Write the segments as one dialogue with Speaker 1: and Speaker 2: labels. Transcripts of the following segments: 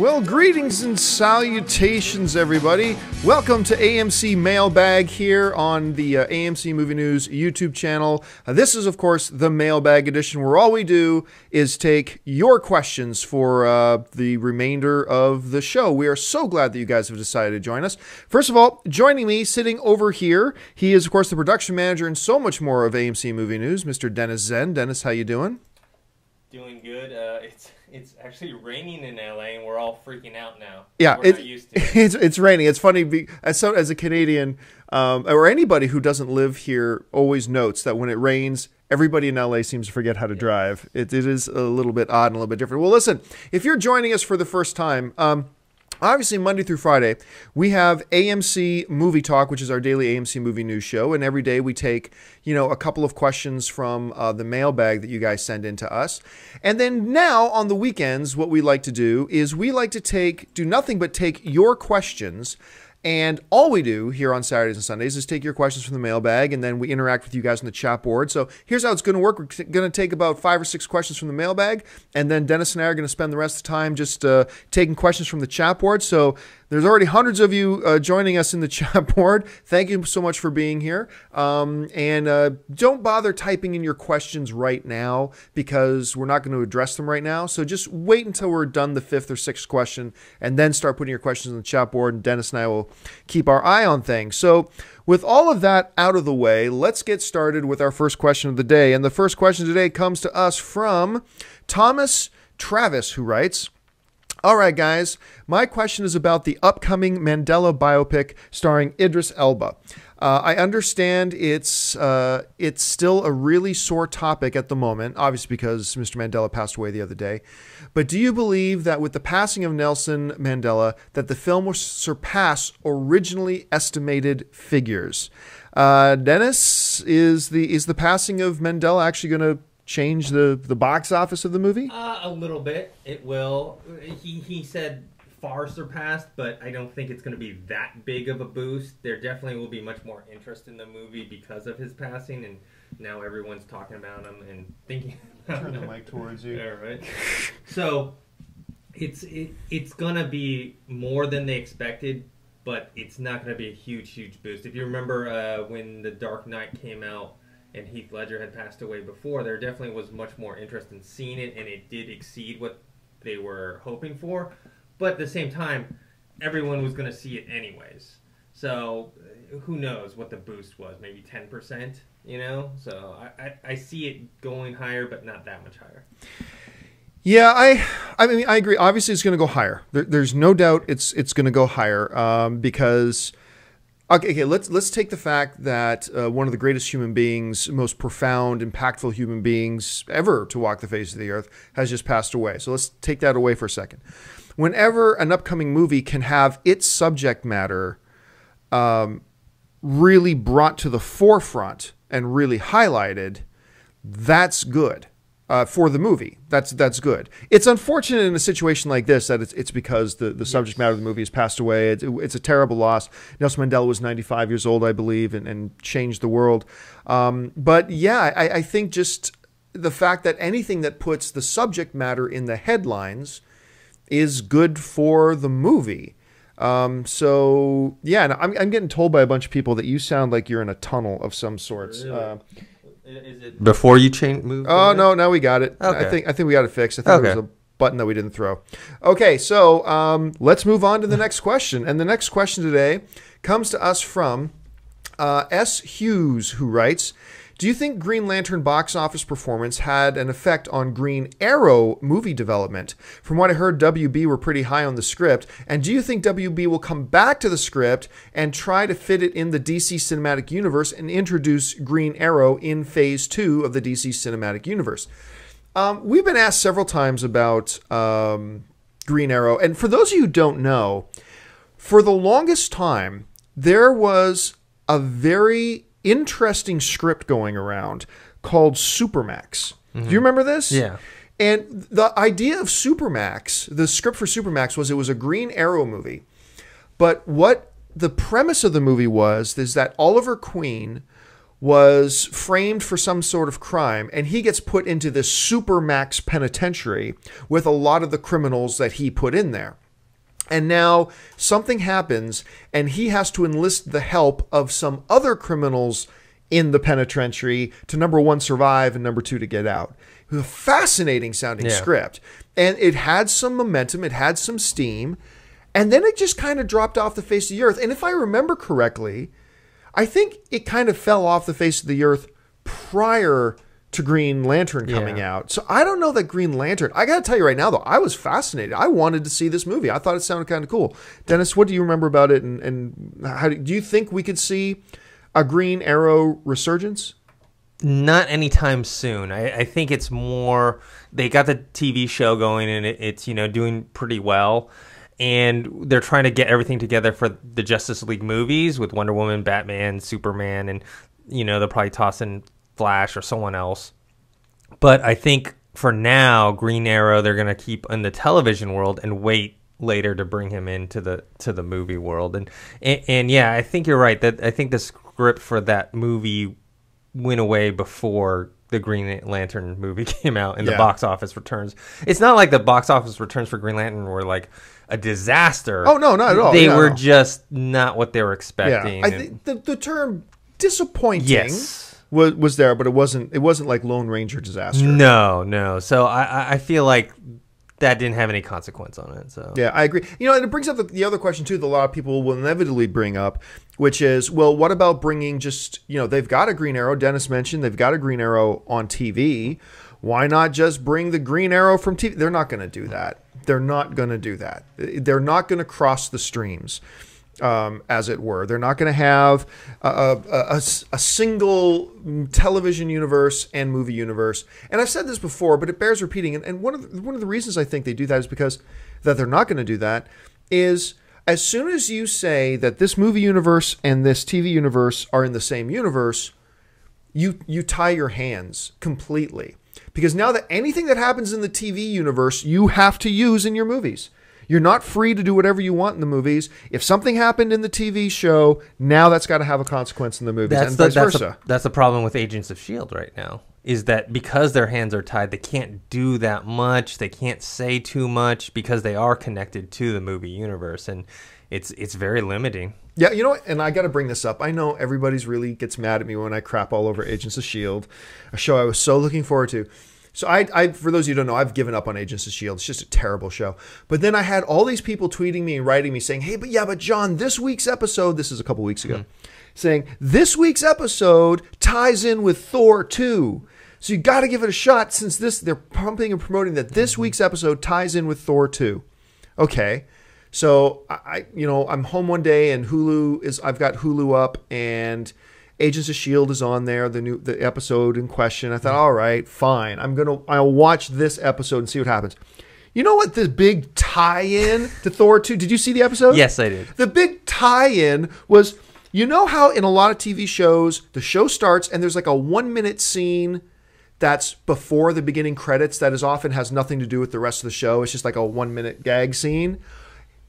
Speaker 1: Well, greetings and salutations, everybody. Welcome to AMC Mail Bag here on the AMC Movie News YouTube channel. This is, of course, the Mailbag edition, where all we do is take your questions for the remainder of the show. We are so glad that you guys have decided to join us. First of all, joining me, sitting over here, he is, of course, the production manager and so much more of AMC Movie News, Mr. Dennis Zen. Dennis, how you doing?
Speaker 2: Doing good. It's actually raining in LA, and we're all freaking out now.
Speaker 1: Yeah,
Speaker 2: we're not used to it.
Speaker 1: It's raining. It's funny as a Canadian or anybody who doesn't live here always notes that when it rains, everybody in LA seems to forget how to drive. It is a little bit odd and a little bit different. Well, listen, if you're joining us for the first time, obviously, Monday through Friday, we have AMC Movie Talk, which is our daily AMC Movie News show. And every day we take, a couple of questions from the mailbag that you guys send in to us. And then now on the weekends, what we like to do is we like to do nothing but take your questions. And all we do here on Saturdays and Sundays is take your questions from the mailbag, and then we interact with you guys on the chat board. So here's how it's going to work. We're going to take about 5 or 6 questions from the mailbag, and then Dennis and I are going to spend the rest of the time just taking questions from the chat board. So there's already hundreds of you joining us in the chat board. Thank you so much for being here. And don't bother typing in your questions right now because we're not going to address them right now. So just wait until we're done the 5th or 6th question and then start putting your questions in the chat board, and Dennis and I will keep our eye on things. So with all of that out of the way, let's get started with our first question of the day. And the first question today comes to us from Thomas Travis, who writes, "All right, guys, my question is about the upcoming Mandela biopic starring Idris Elba. I understand it's still a really sore topic at the moment, obviously because Mr. Mandela passed away the other day. But do you believe that with the passing of Nelson Mandela, that the film will surpass originally estimated figures?" Dennis, is the passing of Mandela actually going to change the box office of the movie?
Speaker 2: A little bit. It will. He said far surpassed, but I don't think it's going to be that big of a boost. There definitely will be much more interest in the movie because of his passing, and now everyone's talking about him and thinking about him.
Speaker 1: Turn the mic towards you.
Speaker 2: Yeah, right. So it's going to be more than they expected, but it's not going to be a huge boost. If you remember when The Dark Knight came out, and Heath Ledger had passed away before, there definitely was much more interest in seeing it, and it did exceed what they were hoping for. But at the same time, everyone was going to see it anyways. So who knows what the boost was? Maybe 10%, So I see it going higher, but not that much higher.
Speaker 1: Yeah, I mean, I agree. Obviously, it's going to go higher. There's no doubt it's going to go higher because... Okay, let's take the fact that one of the greatest human beings, most profound, impactful human beings ever to walk the face of the earth has just passed away. So let's take that away for a second. Whenever an upcoming movie can have its subject matter really brought to the forefront and really highlighted, that's good. For the movie, that's good. It's unfortunate in a situation like this that it's because the subject matter of the movie has passed away. It's a terrible loss. Nelson Mandela was 95 years old, I believe, and changed the world. But yeah, I think just the fact that anything that puts the subject matter in the headlines is good for the movie. So yeah, and I'm getting told by a bunch of people that you sound like you're in a tunnel of some sorts.
Speaker 2: Really? Is it
Speaker 3: before you move?
Speaker 1: Oh no, now we got it.
Speaker 3: Okay.
Speaker 1: I think we got it fixed. I think there was a button that we didn't throw. Okay, so let's move on to the next question. And the next question today comes to us from S. Hughes, who writes, "Do you think Green Lantern box office performance had an effect on Green Arrow movie development? From what I heard, WB were pretty high on the script. And do you think WB will come back to the script and try to fit it in the DC Cinematic Universe and introduce Green Arrow in Phase 2 of the DC Cinematic Universe?" We've been asked several times about Green Arrow. And for those of you who don't know, for the longest time, there was a very interesting script going around called Supermax. Do you remember this?
Speaker 3: Yeah.
Speaker 1: And the idea of Supermax, the script for Supermax was it was a Green Arrow movie. But what the premise of the movie was is that Oliver Queen was framed for some sort of crime, and he gets put into this Supermax penitentiary with a lot of the criminals that he put in there. And now something happens, and he has to enlist the help of some other criminals in the penitentiary to, number one, survive, and number two, to get out. It was a fascinating sounding script. And it had some momentum, it had some steam, and then it just kind of dropped off the face of the earth. And if I remember correctly, I think it kind of fell off the face of the earth prior to Green Lantern coming out. So I don't know that Green Lantern, I got to tell you right now, though, I was fascinated. I wanted to see this movie. I thought it sounded kind of cool. Dennis, what do you remember about it? And how do you think we could see a Green Arrow resurgence?
Speaker 3: Not anytime soon. I think it's more, they got the TV show going and it's, doing pretty well. And they're trying to get everything together for the Justice League movies with Wonder Woman, Batman, Superman, and, they'll probably toss in Flash or someone else. But I think for now, Green Arrow, they're going to keep in the television world and wait later to bring him into the movie world. And yeah, I think you're right. That I think the script for that movie went away before the Green Lantern movie came out and the box office returns. It's not like the box office returns for Green Lantern were like a disaster.
Speaker 1: Oh, no, not at all.
Speaker 3: They were just not what they were expecting.
Speaker 1: Yeah. I think the term disappointing was there, but it wasn't like Lone Ranger disaster.
Speaker 3: No. So I feel like that didn't have any consequence on it. So
Speaker 1: yeah, I agree. And it brings up the other question too that a lot of people will inevitably bring up, which is, well, what about bringing just, they've got a Green Arrow. Dennis mentioned they've got a Green Arrow on TV. Why not just bring the Green Arrow from TV? They're not going to do that. They're not going to do that. They're not going to cross the streams, as it were. They're not going to have a single television universe and movie universe. And I've said this before, but it bears repeating. And one of the reasons I think they do that is because that they're not going to do that is as soon as you say that this movie universe and this TV universe are in the same universe, you tie your hands completely. Because now that anything that happens in the TV universe, you have to use in your movies. You're not free to do whatever you want in the movies. If something happened in the TV show, now that's got to have a consequence in the movies, and vice versa.
Speaker 3: That's the problem with Agents of S.H.I.E.L.D. right now, is that because their hands are tied, they can't do that much. They can't say too much because they are connected to the movie universe, and it's very limiting.
Speaker 1: Yeah, you know what? And I got to bring this up. I know everybody's really gets mad at me when I crap all over Agents of S.H.I.E.L.D., a show I was so looking forward to. So I for those of you who don't know, I've given up on Agents of S.H.I.E.L.D. It's just a terrible show. But then I had all these people tweeting me and writing me saying, hey, but John, this week's episode, this is a couple weeks ago, saying, this week's episode ties in with Thor 2. So you got to give it a shot since they're pumping and promoting that this week's episode ties in with Thor 2. Okay. So I'm home one day and I've got Hulu up and Agents of S.H.I.E.L.D. is on there, the episode in question. I thought, all right, fine. I'll watch this episode and see what happens. You know what the big tie-in to Thor 2? Did you see the episode?
Speaker 3: Yes, I did.
Speaker 1: The big tie-in was, you know how in a lot of TV shows, the show starts and there's like a 1-minute scene that's before the beginning credits that often has nothing to do with the rest of the show. It's just like a 1-minute gag scene.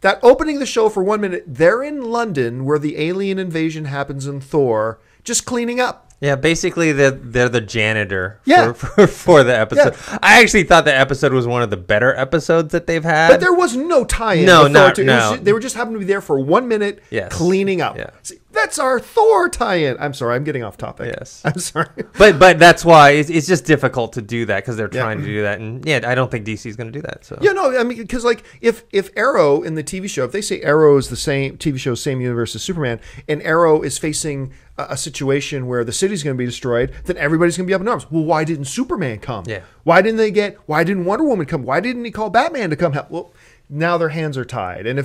Speaker 1: That opening the show for 1 minute, they're in London where the alien invasion happens in Thor, just cleaning up.
Speaker 3: Yeah, basically they're the janitor for the episode. Yeah. I actually thought the episode was one of the better episodes that they've had.
Speaker 1: But there was no tie-in.
Speaker 3: No.
Speaker 1: They were just happened to be there for 1 minute cleaning up. Yeah. See, that's our Thor tie-in. I'm sorry, I'm getting off topic.
Speaker 3: Yes.
Speaker 1: I'm sorry.
Speaker 3: But that's why it's just difficult to do that because they're trying to do that. And I don't think DC is going to do that. So
Speaker 1: I mean, because like if Arrow in the TV show, if they say Arrow is the same TV show, same universe as Superman, and Arrow is facing a situation where the city's going to be destroyed, then everybody's going to be up in arms. Well, why didn't Superman come?
Speaker 3: Yeah.
Speaker 1: Why didn't Wonder Woman come? Why didn't he call Batman to come help? Well, now their hands are tied. And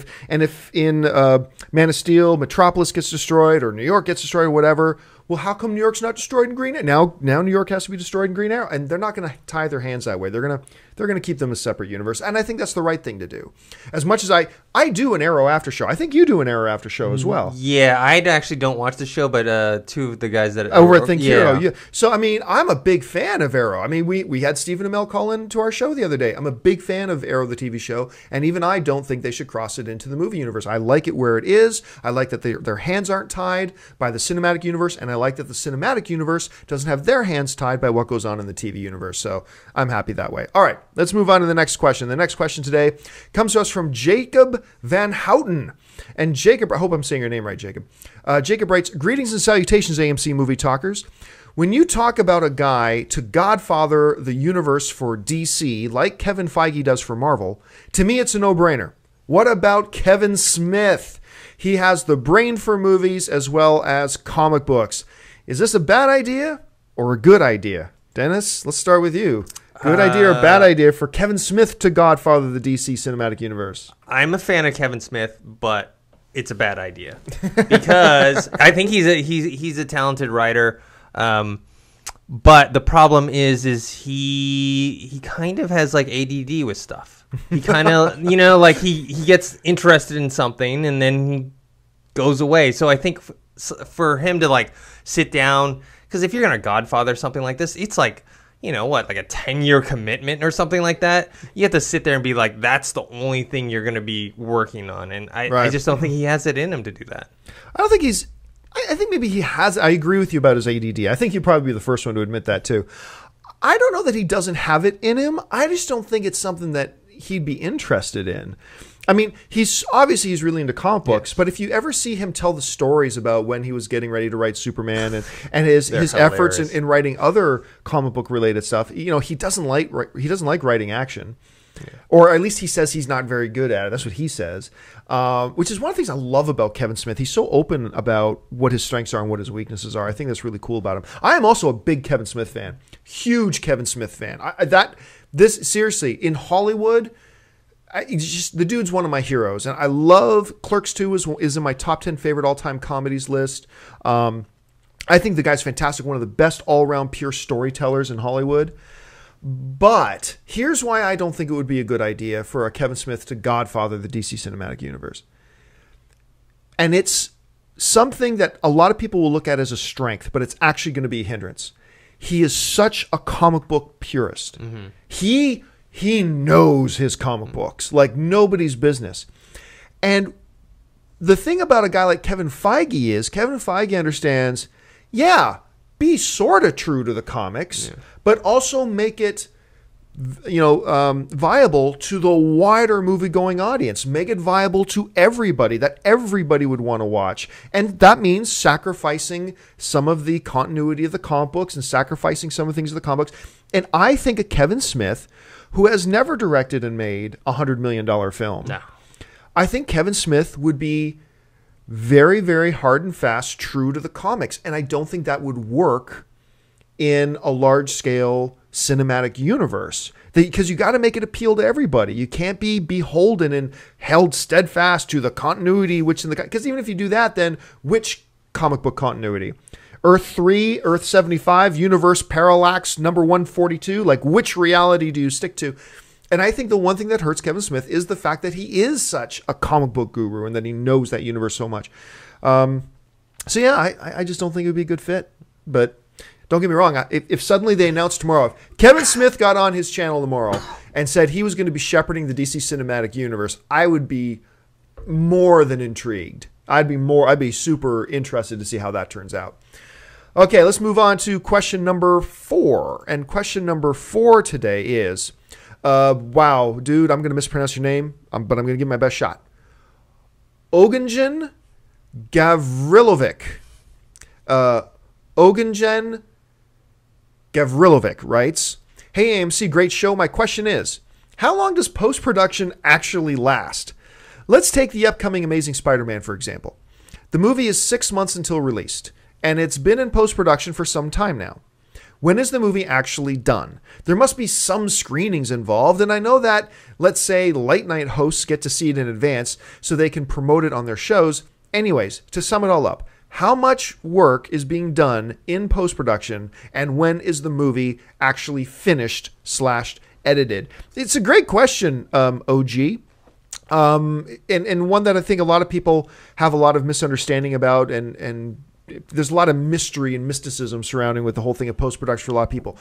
Speaker 1: if in Man of Steel, Metropolis gets destroyed or New York gets destroyed or whatever, well, how come New York's not destroyed in Green Arrow? Now New York has to be destroyed in Green Arrow. And they're not going to tie their hands that way. They're going to keep them a separate universe. And I think that's the right thing to do. As much as I do an Arrow after show. I think you do an Arrow after show as well.
Speaker 3: Yeah, I actually don't watch the show, but two of the guys that
Speaker 1: over at Think Hero. Yeah. So I mean, I'm a big fan of Arrow. I mean, we had Stephen Amell call in to our show the other day. I'm a big fan of Arrow, the TV show, and even I don't think they should cross it into the movie universe. I like it where it is. I like that their hands aren't tied by the cinematic universe, and I I like that the cinematic universe doesn't have their hands tied by what goes on in the TV universe. So I'm happy that way. All right, let's move on to the next question. The next question today comes to us from Jacob Van Houtan. And Jacob, I hope I'm saying your name right, Jacob. Jacob writes, greetings and salutations, AMC movie talkers. When you talk about a guy to godfather the universe for DC, like Kevin Feige does for Marvel, to me it's a no-brainer. What about Kevin Smith? He has the brain for movies as well as comic books. Is this a bad idea or a good idea? Dennis, let's start with you. Good idea or bad idea for Kevin Smith to godfather the DC cinematic universe?
Speaker 3: I'm a fan of Kevin Smith, but it's a bad idea because I think he's a talented writer. But the problem is he kind of has like ADD with stuff. He kind of, like he gets interested in something and then he goes away. So I think for him to like sit down, because if you're going to godfather something like this, it's like, like a 10-year commitment or something like that. You have to sit there and be like, that's the only thing you're going to be working on. And I just don't think he has it in him to do that.
Speaker 1: I think maybe he has. I agree with you about his ADD. I think he'd probably be the first one to admit that too. I don't know that he doesn't have it in him. I just don't think it's something that he'd be interested in. I mean, he's really into comic books, but if you ever see him tell the stories about when he was getting ready to write Superman and his efforts in writing other comic book related stuff, he doesn't like writing action. Yeah. Or at least he says he's not very good at it. That's what he says, which is one of the things I love about Kevin Smith. He's so open about what his strengths are and what his weaknesses are. I think that's really cool about him. I am also a big Kevin Smith fan, huge Kevin Smith fan. Seriously, in Hollywood, the dude's one of my heroes. And I love Clerks 2 is in my top 10 favorite all-time comedies list. I think the guy's fantastic, one of the best all-around pure storytellers in Hollywood. But here's why I don't think it would be a good idea for a Kevin Smith to godfather the DC cinematic universe. And it's something that a lot of people will look at as a strength, but it's actually going to be a hindrance. He is such a comic book purist. Mm-hmm. He knows his comic books like nobody's business. And the thing about a guy like Kevin Feige is Kevin Feige understands, be sort of true to the comics, but also make it, viable to the wider movie-going audience. Make it viable to everybody, that everybody would want to watch. And that means sacrificing some of the continuity of the comic books and sacrificing some of the things of the comic books. And I think a Kevin Smith, who has never directed and made a $100 million film, I think Kevin Smith would be very, very hard and fast, true to the comics. And I don't think that would work in a large-scale cinematic universe. Because you got to make it appeal to everybody. You can't be beholden and held steadfast to the continuity, because even if you do that, then which comic book continuity? Earth 3, Earth 75, Universe Parallax, number 142? Like, which reality do you stick to? And I think the one thing that hurts Kevin Smith is the fact that he is such a comic book guru and that he knows that universe so much. I just don't think it would be a good fit. But don't get me wrong. If suddenly they announced tomorrow, if Kevin Smith got on his channel tomorrow and said he was going to be shepherding the DC cinematic universe, I would be more than intrigued. I'd be super interested to see how that turns out. Okay, let's move on to question number 4. And question number 4 today is... wow, dude, I'm going to mispronounce your name, but I'm going to give my best shot. Ognjen Gavrilovic. Ognjen Gavrilovic writes, hey, AMC, great show. My question is, how long does post-production actually last? Let's take the upcoming Amazing Spider-Man, for example. The movie is 6 months until released, and it's been in post-production for some time now. When is the movie actually done? There must be some screenings involved, and I know that, let's say, late night hosts get to see it in advance so they can promote it on their shows. Anyways, to sum it all up, how much work is being done in post-production, and when is the movie actually finished / edited? It's a great question, OG. And one that I think a lot of people have a lot of misunderstanding about, and there's a lot of mystery and mysticism surrounding with the whole thing of post-production for a lot of people.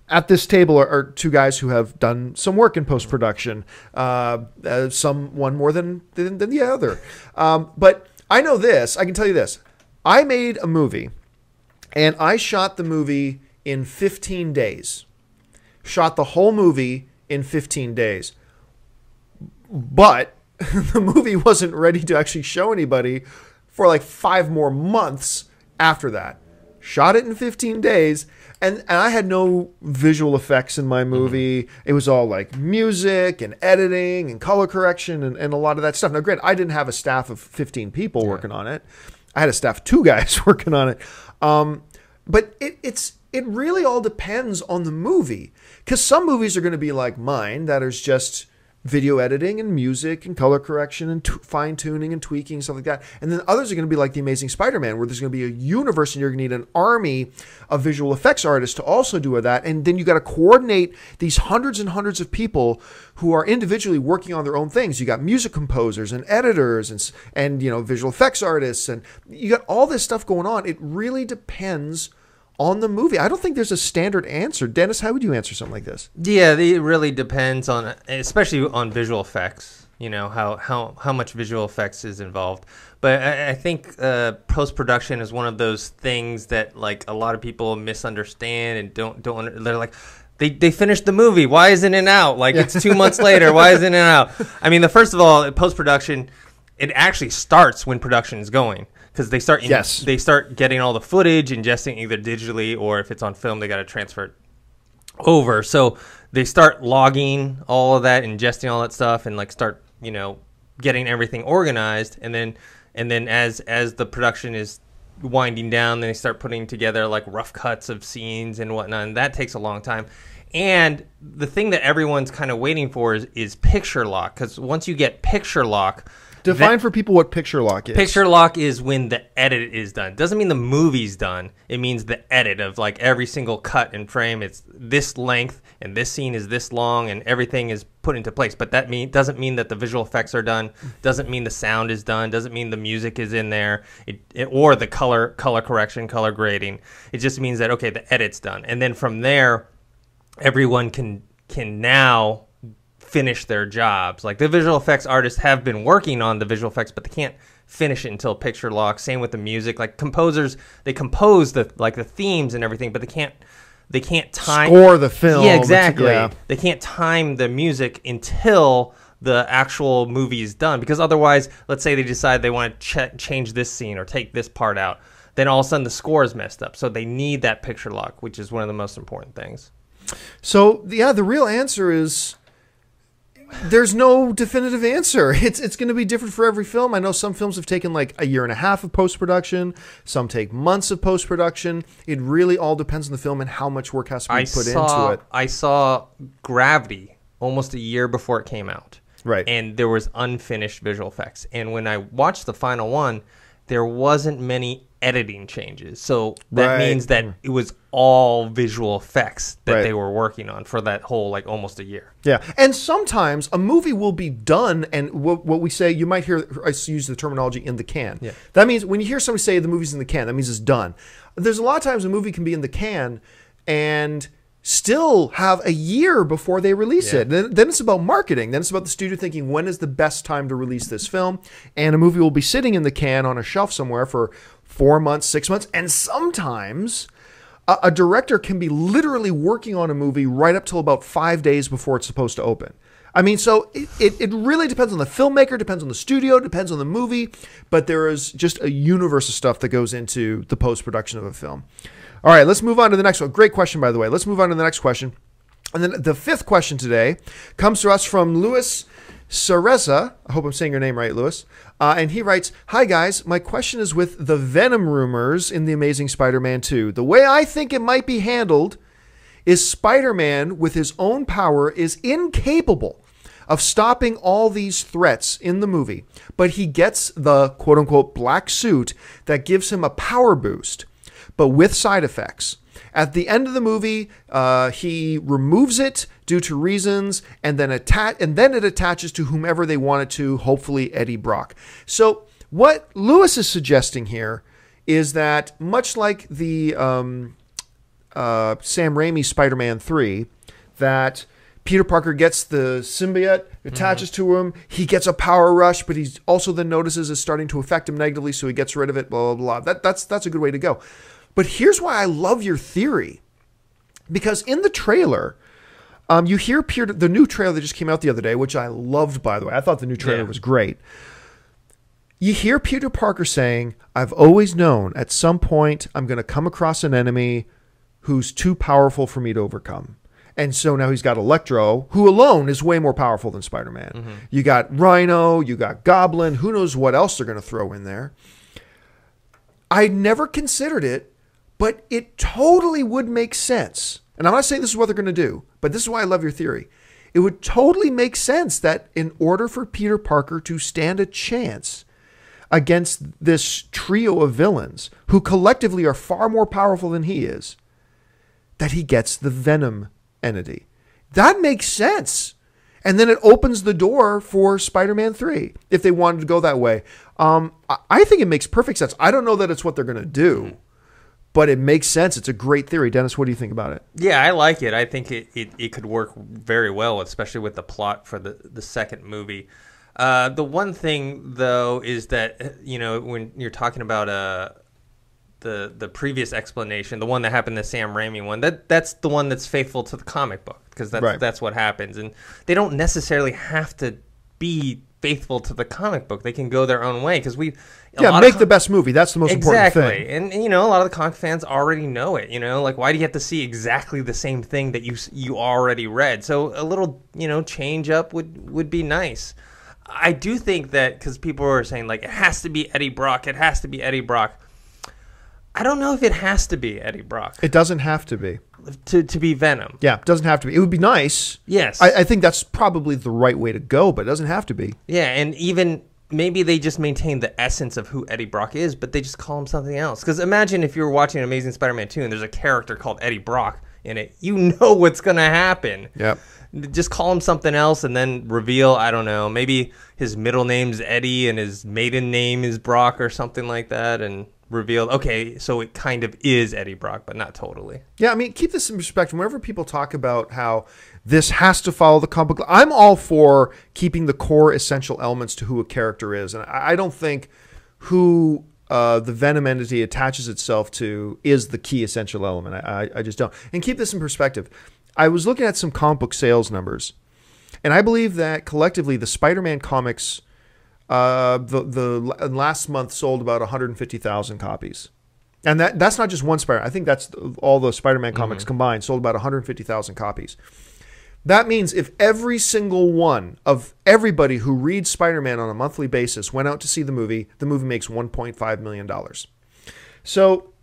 Speaker 1: At this table are two guys who have done some work in post-production, one more than the other. But I know this. I can tell you this. I made a movie And I shot the movie in 15 days. Shot the whole movie in 15 days. But the movie wasn't ready to actually show anybody for like 5 more months after that. Shot it in 15 days. And I had no visual effects in my movie. It was all like music and editing and color correction and a lot of that stuff. Now, granted, I didn't have a staff of 15 people working on it. I had a staff of 2 guys working on it. But it really all depends on the movie. Because some movies are going to be like mine, that is just video editing and music and color correction and fine-tuning and tweaking, stuff like that. And then others are going to be like The Amazing Spider-Man, where there's going to be a universe and you're going to need an army of visual effects artists to also do that. And then you got to coordinate these hundreds and hundreds of people who are individually working on their own things. You got music composers and editors and visual effects artists, and you got all this stuff going on. It really depends on the movie. I don't think there's a standard answer. Dennis, how would you answer something like this?
Speaker 3: Yeah, it really depends on, especially on visual effects, how much visual effects is involved. But I think post-production is one of those things that like a lot of people misunderstand and don't they're like, they finished the movie. Why isn't it out? Like it's 2 months later. Why isn't it out? I mean, first of all, post-production, it actually starts when production is going. Because they start getting all the footage, ingesting either digitally or if it's on film, they got to transfer it over. So they start logging all of that, ingesting all that stuff, and like start getting everything organized. And then as the production is winding down, then they start putting together like rough cuts of scenes and whatnot. And that takes a long time. And the thing that everyone's kind of waiting for is picture lock. Because once you get picture lock.
Speaker 1: Define for people what picture lock is.
Speaker 3: Picture lock is when the edit is done. Doesn't mean the movie's done. It means the edit of like every single cut and frame. It's this length and this scene is this long and everything is put into place. But that doesn't mean that the visual effects are done. Doesn't mean the sound is done. Doesn't mean the music is in there. Or the color correction, color grading. It just means that, okay, the edit's done. And then from there, everyone can now finish their jobs. Like the visual effects artists have been working on the visual effects, but they can't finish it until picture lock. Same with the music. Like composers, they compose the themes and everything, but they can't time
Speaker 1: score the film.
Speaker 3: Yeah, exactly.
Speaker 1: Yeah.
Speaker 3: They can't time the music until the actual movie is done, because otherwise, let's say they decide they want to change this scene or take this part out, then all of a sudden the score is messed up. So they need that picture lock, which is one of the most important things.
Speaker 1: So yeah, the real answer is there's no definitive answer. It's going to be different for every film. I know some films have taken like a year and a half of post-production. Some take months of post-production. It really all depends on the film and how much work has to be put into it.
Speaker 3: I saw Gravity almost a year before it came out.
Speaker 1: Right.
Speaker 3: And there was unfinished visual effects. And when I watched the final one, there wasn't many editing changes. So that means that it was all visual effects that they were working on for that whole like almost a year.
Speaker 1: Yeah. And sometimes a movie will be done, and what we say, you might hear us use the terminology in the can.
Speaker 3: Yeah.
Speaker 1: That means when you hear somebody say the movie's in the can, that means it's done. There's a lot of times a movie can be in the can and still have a year before they release it. Then it's about marketing. Then it's about the studio thinking, when is the best time to release this film? And a movie will be sitting in the can on a shelf somewhere for 4 months, 6 months. And sometimes a director can be literally working on a movie right up till about 5 days before it's supposed to open. I mean, so it really depends on the filmmaker, depends on the studio, depends on the movie. But there is just a universe of stuff that goes into the post-production of a film. All right, let's move on to the next one. Great question, by the way. Let's move on to the next question. And then the fifth question today comes to us from Louis Cereza. I hope I'm saying your name right, Louis. And he writes, "Hi, guys. My question is with the Venom rumors in The Amazing Spider-Man 2. The way I think it might be handled is Spider-Man, with his own power, is incapable of stopping all these threats in the movie. But he gets the quote-unquote black suit that gives him a power boost, but with side effects. At the end of the movie, he removes it due to reasons, and then it attaches to whomever they want it to, hopefully Eddie Brock." So what Lewis is suggesting here is that, much like the Sam Raimi Spider-Man 3, that Peter Parker gets the symbiote, attaches to him, he gets a power rush, but he also then notices it's starting to affect him negatively, so he gets rid of it, blah, blah, blah. That's a good way to go. But here's why I love your theory. Because in the trailer, you hear the new trailer that just came out the other day, which I loved, by the way. I thought the new trailer was great. You hear Peter Parker saying, I've always known at some point I'm going to come across an enemy who's too powerful for me to overcome. And so now he's got Electro, who alone is way more powerful than Spider-Man. Mm-hmm. You got Rhino, you got Goblin, who knows what else they're going to throw in there. I never considered it, but it totally would make sense. And I'm not saying this is what they're going to do, but this is why I love your theory. It would totally make sense that in order for Peter Parker to stand a chance against this trio of villains, who collectively are far more powerful than he is, that he gets the Venom entity. That makes sense. And then it opens the door for Spider-Man 3 if they wanted to go that way. I think it makes perfect sense. I don't know that it's what they're going to do, but it makes sense. It's a great theory. Dennis, what do you think about it?
Speaker 3: Yeah, I like it. I think it could work very well, especially with the plot for the second movie. The one thing, though, is that, when you're talking about the previous explanation, the one that happened, the Sam Raimi one, that's the one that's faithful to the comic book, because that's what happens. And they don't necessarily have to be faithful to the comic book. They can go their own way, because make
Speaker 1: the best movie. That's the most important thing.
Speaker 3: Exactly. And a lot of the comic fans already know it. Like, why do you have to see exactly the same thing that you already read? So a little, change up would be nice. I do think that, because people are saying, like, it has to be Eddie Brock. It has to be Eddie Brock. I don't know if it has to be Eddie Brock.
Speaker 1: It doesn't have to be.
Speaker 3: To be Venom.
Speaker 1: Yeah, it doesn't have to be. It would be nice.
Speaker 3: Yes.
Speaker 1: I think that's probably the right way to go, but it doesn't have to be.
Speaker 3: Yeah, and even maybe they just maintain the essence of who Eddie Brock is, but they just call him something else. Because imagine if you were watching Amazing Spider-Man 2 and there's a character called Eddie Brock in it. You know what's going to happen.
Speaker 1: Yep.
Speaker 3: Just call him something else and then reveal, I don't know, maybe his middle name's Eddie and his maiden name is Brock or something like that, and reveal, okay, so it kind of is Eddie Brock, but not totally.
Speaker 1: Yeah, I mean, keep this in perspective. Whenever people talk about how this has to follow the comic book, I'm all for keeping the core essential elements to who a character is. And I don't think who the Venom entity attaches itself to is the key essential element. I just don't. And keep this in perspective. I was looking at some comic book sales numbers, and I believe that collectively the Spider-Man comics the last month sold about 150,000 copies. And that's not just one Spider-Man. I think that's all the Spider-Man comics combined sold about 150,000 copies. That means if every single one of everybody who reads Spider-Man on a monthly basis went out to see the movie makes $1.5 million. So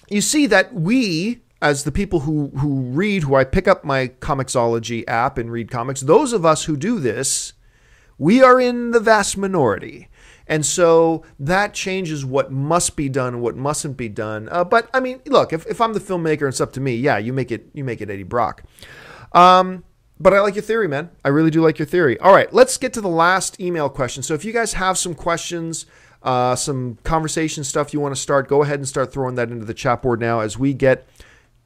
Speaker 1: you see that we, as the people who I pick up my Comixology app and read comics, those of us who do this, we are in the vast minority. And so that changes what must be done and what mustn't be done. But I mean, look, if I'm the filmmaker and it's up to me, yeah, you make it Eddie Brock. But I like your theory, man. I really do like your theory. All right, let's get to the last email question. So if you guys have some questions, some conversation stuff you want to start, go ahead and start throwing that into the chat board now as we get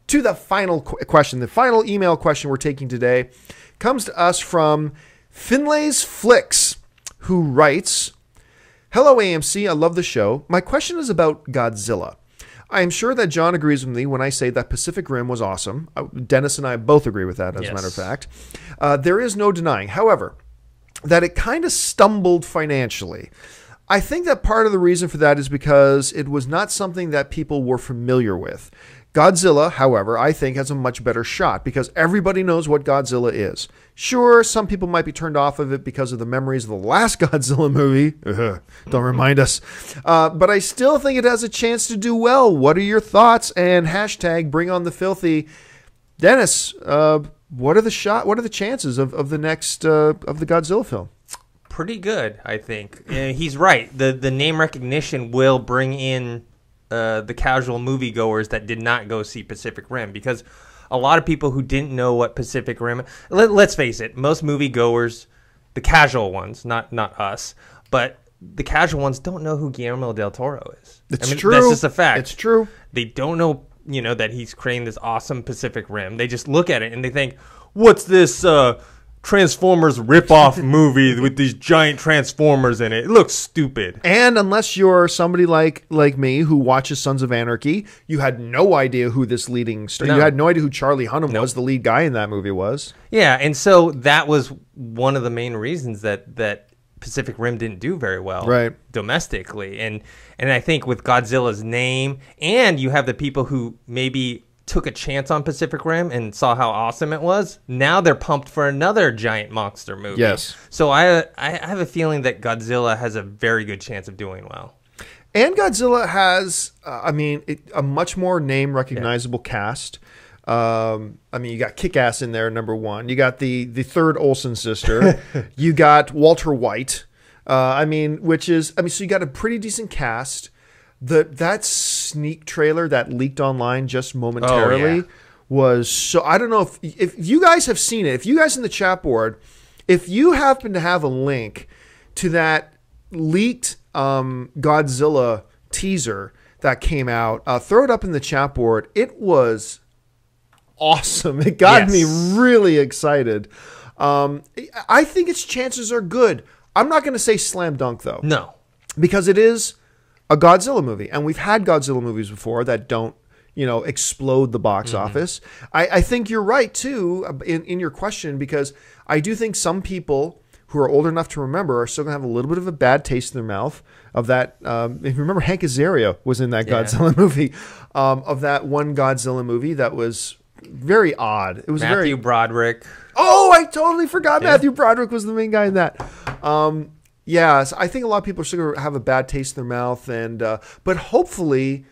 Speaker 1: to the final question. The final email question we're taking today comes to us from Finlay's Flicks, who writes, "Hello AMC, I love the show. My question is about Godzilla. I am sure that John agrees with me when I say that Pacific Rim was awesome. Dennis and I both agree with that, as a matter of fact. There is no denying, however, that it kind of stumbled financially. I think that part of the reason for that is because it was not something that people were familiar with. Godzilla, however, I think has a much better shot because everybody knows what Godzilla is. Sure, some people might be turned off of it because of the memories of the last Godzilla movie. Don't remind us. But I still think it has a chance to do well. What are your thoughts? And hashtag bring on the filthy. Dennis, what are the chances of the next of the Godzilla film?
Speaker 3: Pretty good, I think. He's right. The name recognition will bring in the casual moviegoers that did not go see Pacific Rim, because a lot of people who didn't know what Pacific Rim, let's face it, most moviegoers, the casual ones, not us, but the casual ones don't know who Guillermo del Toro is.
Speaker 1: It's true.
Speaker 3: That's just a fact.
Speaker 1: It's true.
Speaker 3: They don't know, that he's creating this awesome Pacific Rim. They just look at it and they think, what's this Transformers rip-off movie with these giant Transformers in it. It looks stupid.
Speaker 1: And unless you're somebody like me who watches Sons of Anarchy, you had no idea who this leading star.
Speaker 3: No.
Speaker 1: You had no idea who Charlie Hunnam was, the lead guy in that movie was.
Speaker 3: Yeah, and so that was one of the main reasons that Pacific Rim didn't do very well domestically. And I think with Godzilla's name, and you have the people who maybe took a chance on Pacific Rim and saw how awesome it was, now they're pumped for another giant monster movie.
Speaker 1: Yes.
Speaker 3: So I have a feeling that Godzilla has a very good chance of doing well.
Speaker 1: And Godzilla has, a much more name recognizable cast. You got Kick-Ass in there, number one. You got the third Olsen sister. You got Walter White. So you got a pretty decent cast. That sneak trailer that leaked online just momentarily was so. I don't know if you guys have seen it. If you guys in the chat board, if you happen to have a link to that leaked Godzilla teaser that came out, throw it up in the chat board. It was awesome. It got me really excited. I think its chances are good. I'm not going to say slam dunk though.
Speaker 3: No,
Speaker 1: because it is a Godzilla movie, and we've had Godzilla movies before that don't, explode the box office. I think you're right too in your question, because I do think some people who are old enough to remember are still gonna have a little bit of a bad taste in their mouth of that. If you remember, Hank Azaria was in that Godzilla movie, of that one Godzilla movie that was very odd. It was
Speaker 3: Matthew Broderick.
Speaker 1: Oh, I totally forgot Matthew Broderick was the main guy in that. So I think a lot of people are still going to have a bad taste in their mouth, but hopefully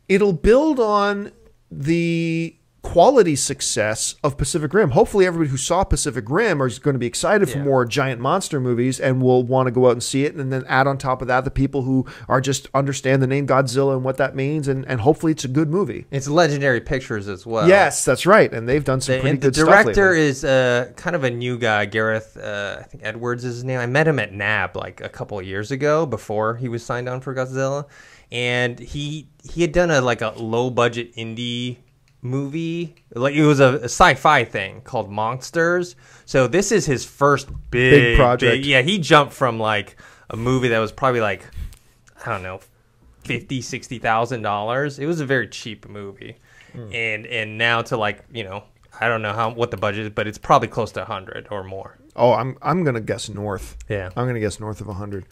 Speaker 1: it'll build on the quality success of Pacific Rim. Hopefully everybody who saw Pacific Rim is going to be excited for more giant monster movies and will want to go out and see it, and then add on top of that the people who are just understand the name Godzilla and what that means, and hopefully it's a good movie.
Speaker 3: It's Legendary Pictures as well.
Speaker 1: Yes, that's right, and they've done some pretty good stuff lately.
Speaker 3: The director is kind of a new guy, Gareth, I think Edwards is his name. I met him at NAB like a couple of years ago before he was signed on for Godzilla, and he had done a low budget indie movie, like it was a sci-fi thing called Monsters. So this is his first big project. He jumped from like a movie that was probably like, I don't know, $50,000-$60,000. It was a very cheap movie, and now to I don't know what the budget is, but it's probably close to 100 or more.
Speaker 1: Oh, I'm gonna guess north.
Speaker 3: Yeah,
Speaker 1: I'm gonna guess north of 100.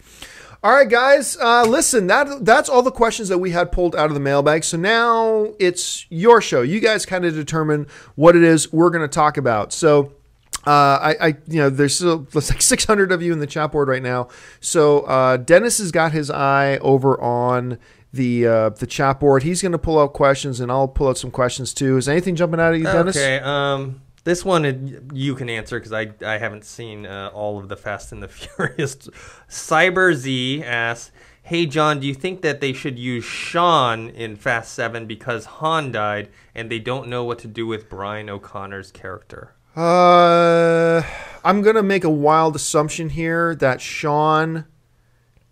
Speaker 1: All right, guys, listen, that's all the questions that we had pulled out of the mailbag. So now it's your show. You guys kind of determine what it is we're going to talk about. So there's still like 600 of you in the chat board right now. So Dennis has got his eye over on the chat board. He's going to pull out questions, and I'll pull out some questions too. Is anything jumping out at you, Dennis?
Speaker 3: Okay. This one you can answer because I haven't seen all of the Fast and the Furious. Cyber Z asks, "Hey John, do you think that they should use Sean in Fast 7 because Han died and they don't know what to do with Brian O'Connor's character?"
Speaker 1: I'm gonna make a wild assumption here that Sean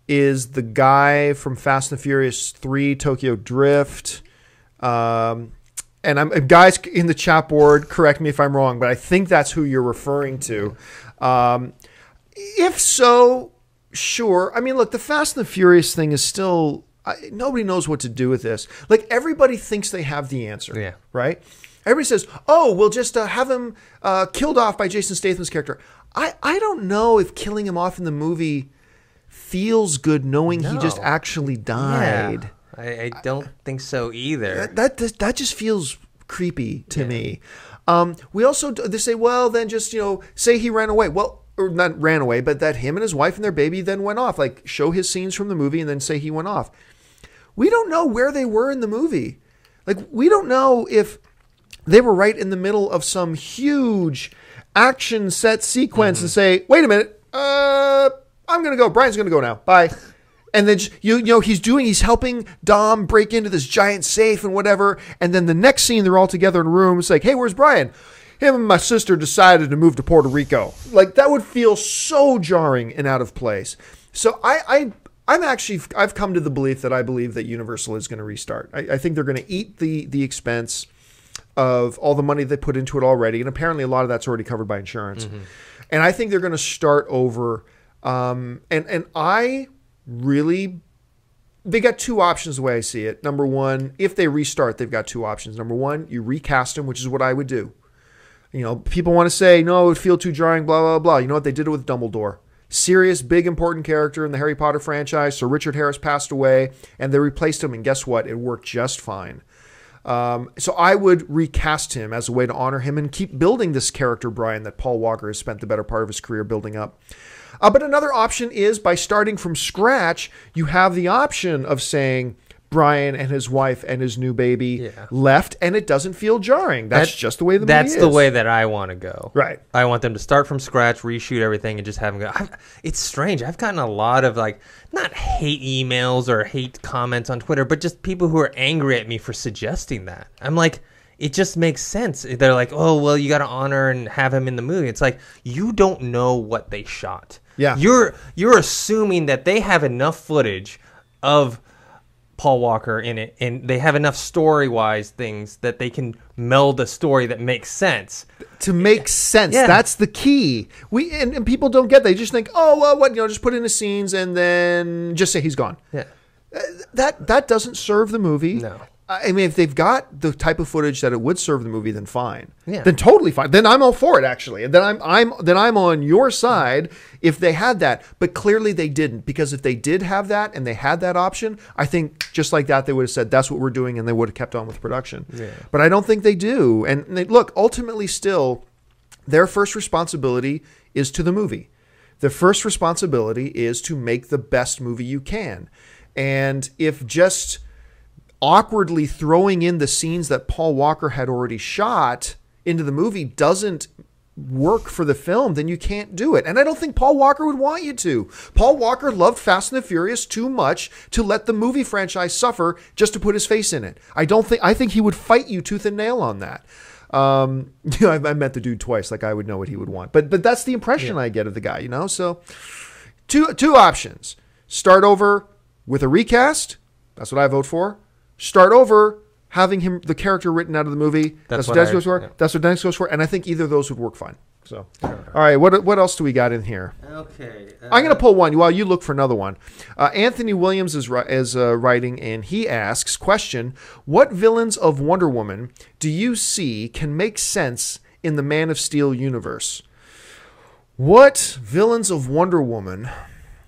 Speaker 1: is the guy from Fast and Furious 3 Tokyo Drift. And guys in the chat board, correct me if I'm wrong, but I think that's who you're referring to. If so, sure. I mean, look, the Fast and the Furious thing is still, nobody knows what to do with this. Like, everybody thinks they have the answer, right? Everybody says, oh, we'll just have him killed off by Jason Statham's character. I don't know if killing him off in the movie feels good knowing he just actually died.
Speaker 3: Yeah. I don't think so either.
Speaker 1: That just feels creepy to me. We also, they say, well, then just, say he ran away. Well, or not ran away, but that him and his wife and their baby then went off. Like, show his scenes from the movie and then say he went off. We don't know where they were in the movie. Like, we don't know if they were right in the middle of some huge action set sequence and say, wait a minute, I'm going to go. Brian's going to go now. Bye. And then, he's helping Dom break into this giant safe and whatever. And then the next scene, they're all together in a room. It's like, hey, where's Brian? Him and my sister decided to move to Puerto Rico. Like, that would feel so jarring and out of place. So I've come to the belief that I believe that Universal is going to restart. I think they're going to eat the expense. of all the money they put into it already, and apparently a lot of that's already covered by insurance. And I think they're going to start over. And I really, they got two options the way I see it. Number one, if they restart, they've got two options. Number one, you recast him, which is what I would do. You know, people want to say, no, it would feel too jarring, blah, blah, blah. You know what? They did it with Dumbledore. Serious, big, important character in the Harry Potter franchise. Sir Richard Harris passed away, and they replaced him, and guess what? It worked just fine. So I would recast him as a way to honor him and keep building this character, Brian, that Paul Walker has spent the better part of his career building up. But another option is by starting from scratch, you have the option of saying Brian and his wife and his new baby left, and it doesn't feel jarring. That's just the way the movie is.
Speaker 3: That's the way that I want to go.
Speaker 1: Right.
Speaker 3: I want them to start from scratch, reshoot everything, and just have them go. It's strange. I've gotten a lot of, like, not hate emails or hate comments on Twitter, but just people who are angry at me for suggesting that. I'm like, it just makes sense. They're like, oh, well, you got to honor and have him in the movie. It's like, you don't know what they shot.
Speaker 1: Yeah.
Speaker 3: You're assuming that they have enough footage of Paul Walker in it, and they have enough story-wise things that they can meld a story that makes sense.
Speaker 1: To make sense, that's the key. And people don't get that. They just think, oh, well, what, just put in the scenes and then just say he's gone.
Speaker 3: Yeah,
Speaker 1: that doesn't serve the movie.
Speaker 3: No.
Speaker 1: I mean, if they've got the type of footage that it would serve the movie, then fine.
Speaker 3: Yeah.
Speaker 1: Then totally fine. Then I'm all for it, actually. And then I'm on your side if they had that. But clearly they didn't, because if they did have that and they had that option, I think just like that they would have said that's what we're doing, and they would have kept on with production.
Speaker 3: Yeah.
Speaker 1: But I don't think they do. And look, ultimately, still, their first responsibility is to the movie. The first responsibility is to make the best movie you can. And if just awkwardly throwing in the scenes that Paul Walker had already shot into the movie doesn't work for the film, then you can't do it. And I don't think Paul Walker would want you to. Paul Walker loved Fast and the Furious too much to let the movie franchise suffer just to put his face in it. I think he would fight you tooth and nail on that. I met the dude twice. Like, I would know what he would want. But that's the impression I get of the guy, So two options. Start over with a recast. That's what I vote for. Start over, having the character written out of the movie. That's what Dennis goes for. Yeah. That's what Dennis goes for. And I think either of those would work fine. So, all right. What else do we got in here?
Speaker 3: Okay.
Speaker 1: I'm going to pull one while you look for another one. Anthony Williams is writing, and he asks, question, what villains of Wonder Woman do you see can make sense in the Man of Steel universe? What villains of Wonder Woman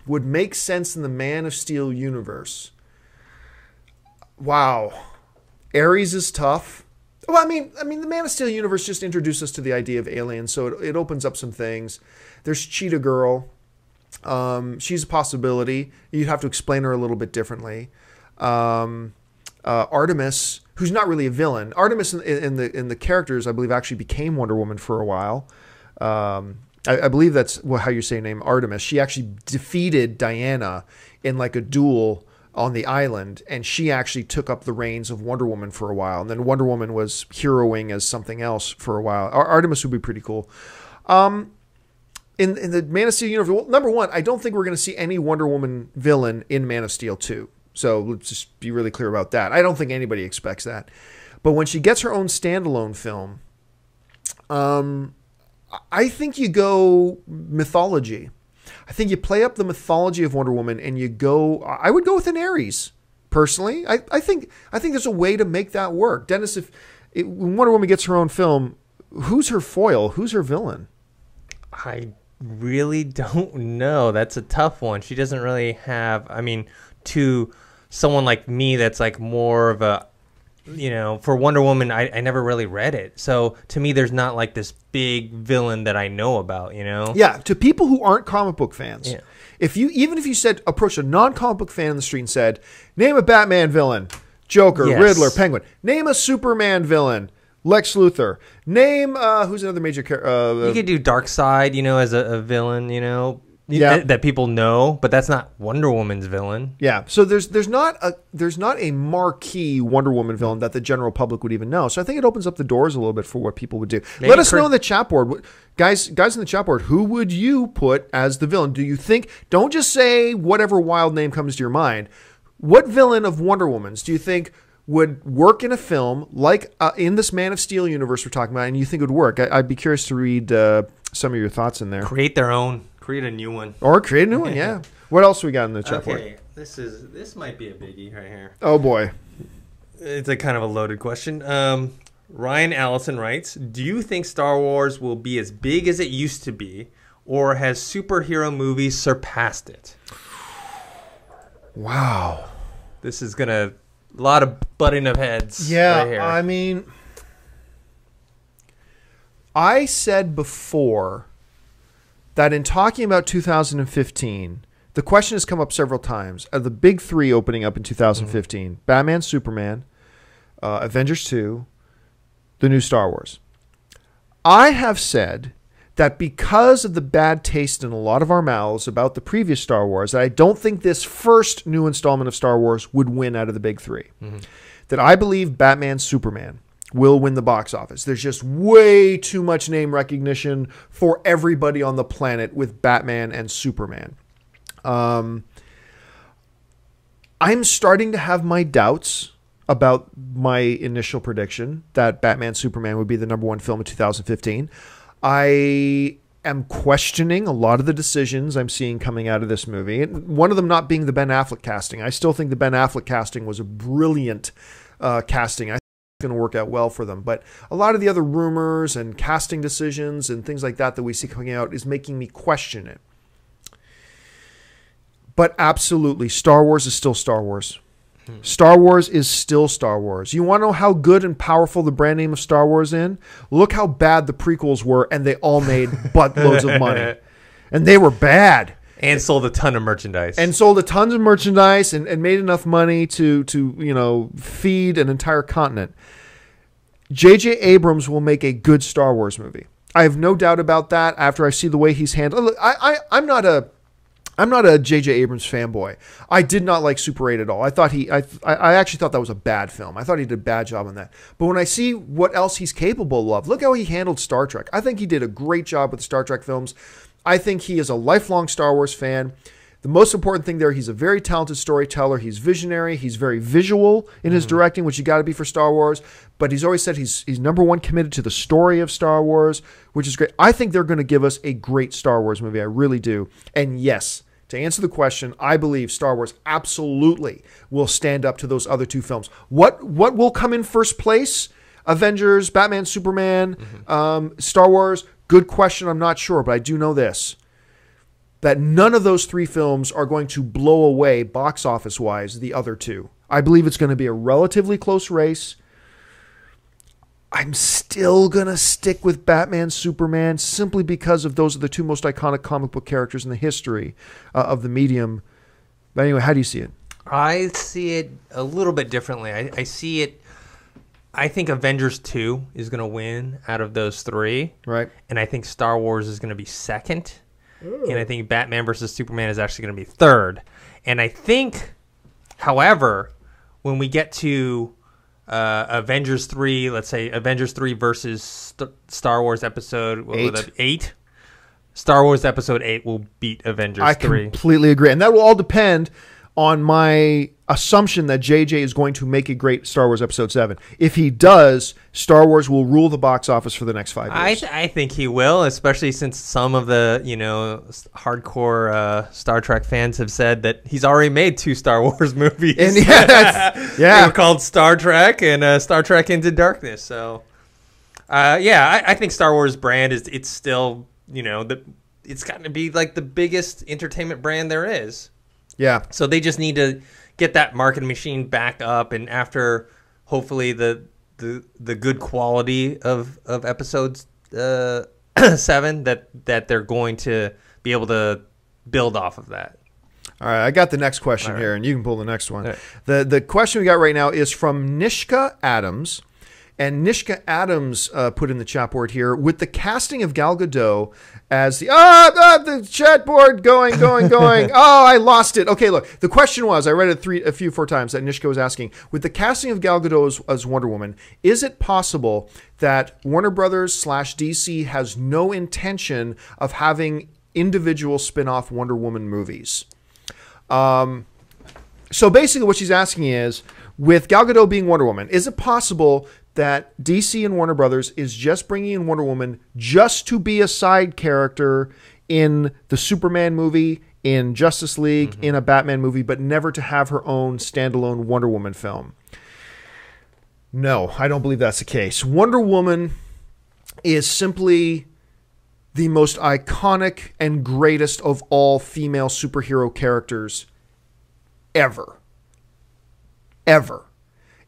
Speaker 1: would make sense in the Man of Steel universe? Wow. Ares is tough. Well, I mean, the Man of Steel universe just introduced us to the idea of aliens, so it opens up some things. There's Cheetah Girl. She's a possibility. You'd have to explain her a little bit differently. Artemis, who's not really a villain. Artemis in the characters, I believe, actually became Wonder Woman for a while. I believe that's how you say her name, Artemis. She actually defeated Diana in like a duel on the island, and she actually took up the reins of Wonder Woman for a while, and then Wonder Woman was heroing as something else for a while. Artemis would be pretty cool. In the Man of Steel universe, well, number one, I don't think we're going to see any Wonder Woman villain in Man of Steel 2. So let's just be really clear about that. I don't think anybody expects that. But when she gets her own standalone film, I think you go mythology. I think you play up the mythology of Wonder Woman, and I would go with an Ares, personally. I think there's a way to make that work. Dennis, when Wonder Woman gets her own film, who's her foil? Who's her villain?
Speaker 3: I really don't know. That's a tough one. She doesn't really have, to someone like me that's like more of a, for Wonder Woman, I never really read it. So to me, there's not like this big villain that I know about,
Speaker 1: Yeah, to people who aren't comic book fans. Yeah. Even if you approached a non-comic book fan in the street and said, name a Batman villain, Joker, yes. Riddler, Penguin. Name a Superman villain, Lex Luthor. Name, who's another major character?
Speaker 3: You could do Darkseid, as a villain, that people know, but that's not Wonder Woman's villain.
Speaker 1: Yeah, so there's not a marquee Wonder Woman villain that the general public would even know. So I think it opens up the doors a little bit for what people would do. Let us know in the chat board, guys in the chat board, who would you put as the villain? Do you think? Don't just say whatever wild name comes to your mind. What villain of Wonder Woman's do you think would work in a film like in this Man of Steel universe we're talking about, and you think it would work? I'd be curious to read some of your thoughts in there.
Speaker 3: Create their own. Create a new one.
Speaker 1: Or create a new one, yeah. What else we got in the chat board?
Speaker 3: Okay, this might be a biggie right here.
Speaker 1: Oh, boy.
Speaker 3: It's a kind of a loaded question. Ryan Allison writes, do you think Star Wars will be as big as it used to be, or has superhero movies surpassed it?
Speaker 1: Wow.
Speaker 3: This is going to... A lot of butting of heads.
Speaker 1: Yeah,
Speaker 3: right here.
Speaker 1: I mean... I said before that in talking about 2015, the question has come up several times. The big three opening up in 2015, Batman, Superman, Avengers 2, the new Star Wars. I have said that because of the bad taste in a lot of our mouths about the previous Star Wars, that I don't think this first new installment of Star Wars would win out of the big three. That I believe Batman, Superman will win the box office. There's just way too much name recognition for everybody on the planet with Batman and Superman. I'm starting to have my doubts about my initial prediction that Batman Superman would be the #1 film of 2015. I am questioning a lot of the decisions I'm seeing coming out of this movie. And one of them not being the Ben Affleck casting. I still think the Ben Affleck casting was a brilliant casting. I think it's going to work out well for them. But a lot of the other rumors and casting decisions and things like that we see coming out is making me question it. But absolutely, Star Wars is still Star Wars. Star Wars is still Star Wars. You want to know how good and powerful the brand name of Star Wars is? Look how bad the prequels were, and they all made buttloads of money. And they were bad.
Speaker 3: And sold a ton of merchandise.
Speaker 1: And sold a ton of merchandise and made enough money to feed an entire continent. J.J. Abrams will make a good Star Wars movie. I have no doubt about that after I see the way he's handled. Look, I'm not a J.J. Abrams fanboy. I did not like Super 8 at all. I actually thought that was a bad film. I thought he did a bad job on that. But when I see what else he's capable of, look how he handled Star Trek. I think he did a great job with the Star Trek films. I think he is a lifelong Star Wars fan. The most important thing there, he's a very talented storyteller. He's visionary. He's very visual in his directing, which you got to be for Star Wars. But he's always said he's #1 committed to the story of Star Wars, which is great. I think they're going to give us a great Star Wars movie. I really do. And yes, to answer the question, I believe Star Wars absolutely will stand up to those other two films. What will come in first place? Avengers, Batman, Superman, Star Wars? Good question. I'm not sure, but I do know this. That none of those three films are going to blow away box office-wise the other two. I believe it's going to be a relatively close race. I'm still going to stick with Batman, Superman, simply because of those are the two most iconic comic book characters in the history of the medium. But anyway, how do you see it?
Speaker 3: I see it a little bit differently. I see it... I think Avengers 2 is going to win out of those three.
Speaker 1: Right.
Speaker 3: And I think Star Wars is going to be second. Ooh. And I think Batman versus Superman is actually going to be third. And I think, however, when we get to Avengers 3, let's say Avengers 3 versus Star Wars Episode 8, Star Wars Episode 8 will beat Avengers 3.
Speaker 1: I completely agree. And that will all depend on my assumption that JJ is going to make a great Star Wars Episode 7. If he does, Star Wars will rule the box office for the next 5 years.
Speaker 3: I think he will, especially since some of the hardcore Star Trek fans have said that he's already made 2 Star Wars movies. And they were called Star Trek and Star Trek Into Darkness. So, I think Star Wars brand it's still it's gotten to be like the biggest entertainment brand there is.
Speaker 1: Yeah.
Speaker 3: So they just need to get that marketing machine back up, and after hopefully the good quality of episodes 7, that they're going to be able to build off of that.
Speaker 1: All right, I got the next question here, and you can pull the next one. Right. The question we got right now is from Nishka Adams. And Nishka Adams put in the chat board here, with the casting of Gal Gadot as the chat board going. Oh, I lost it. Okay, look. The question was, I read it 4 times that Nishka was asking, with the casting of Gal Gadot as Wonder Woman, is it possible that Warner Brothers / DC has no intention of having individual spin-off Wonder Woman movies? So basically what she's asking is, with Gal Gadot being Wonder Woman, is it possible that DC and Warner Brothers is just bringing in Wonder Woman just to be a side character in the Superman movie, in Justice League, in a Batman movie, but never to have her own standalone Wonder Woman film? No, I don't believe that's the case. Wonder Woman is simply the most iconic and greatest of all female superhero characters ever. Ever.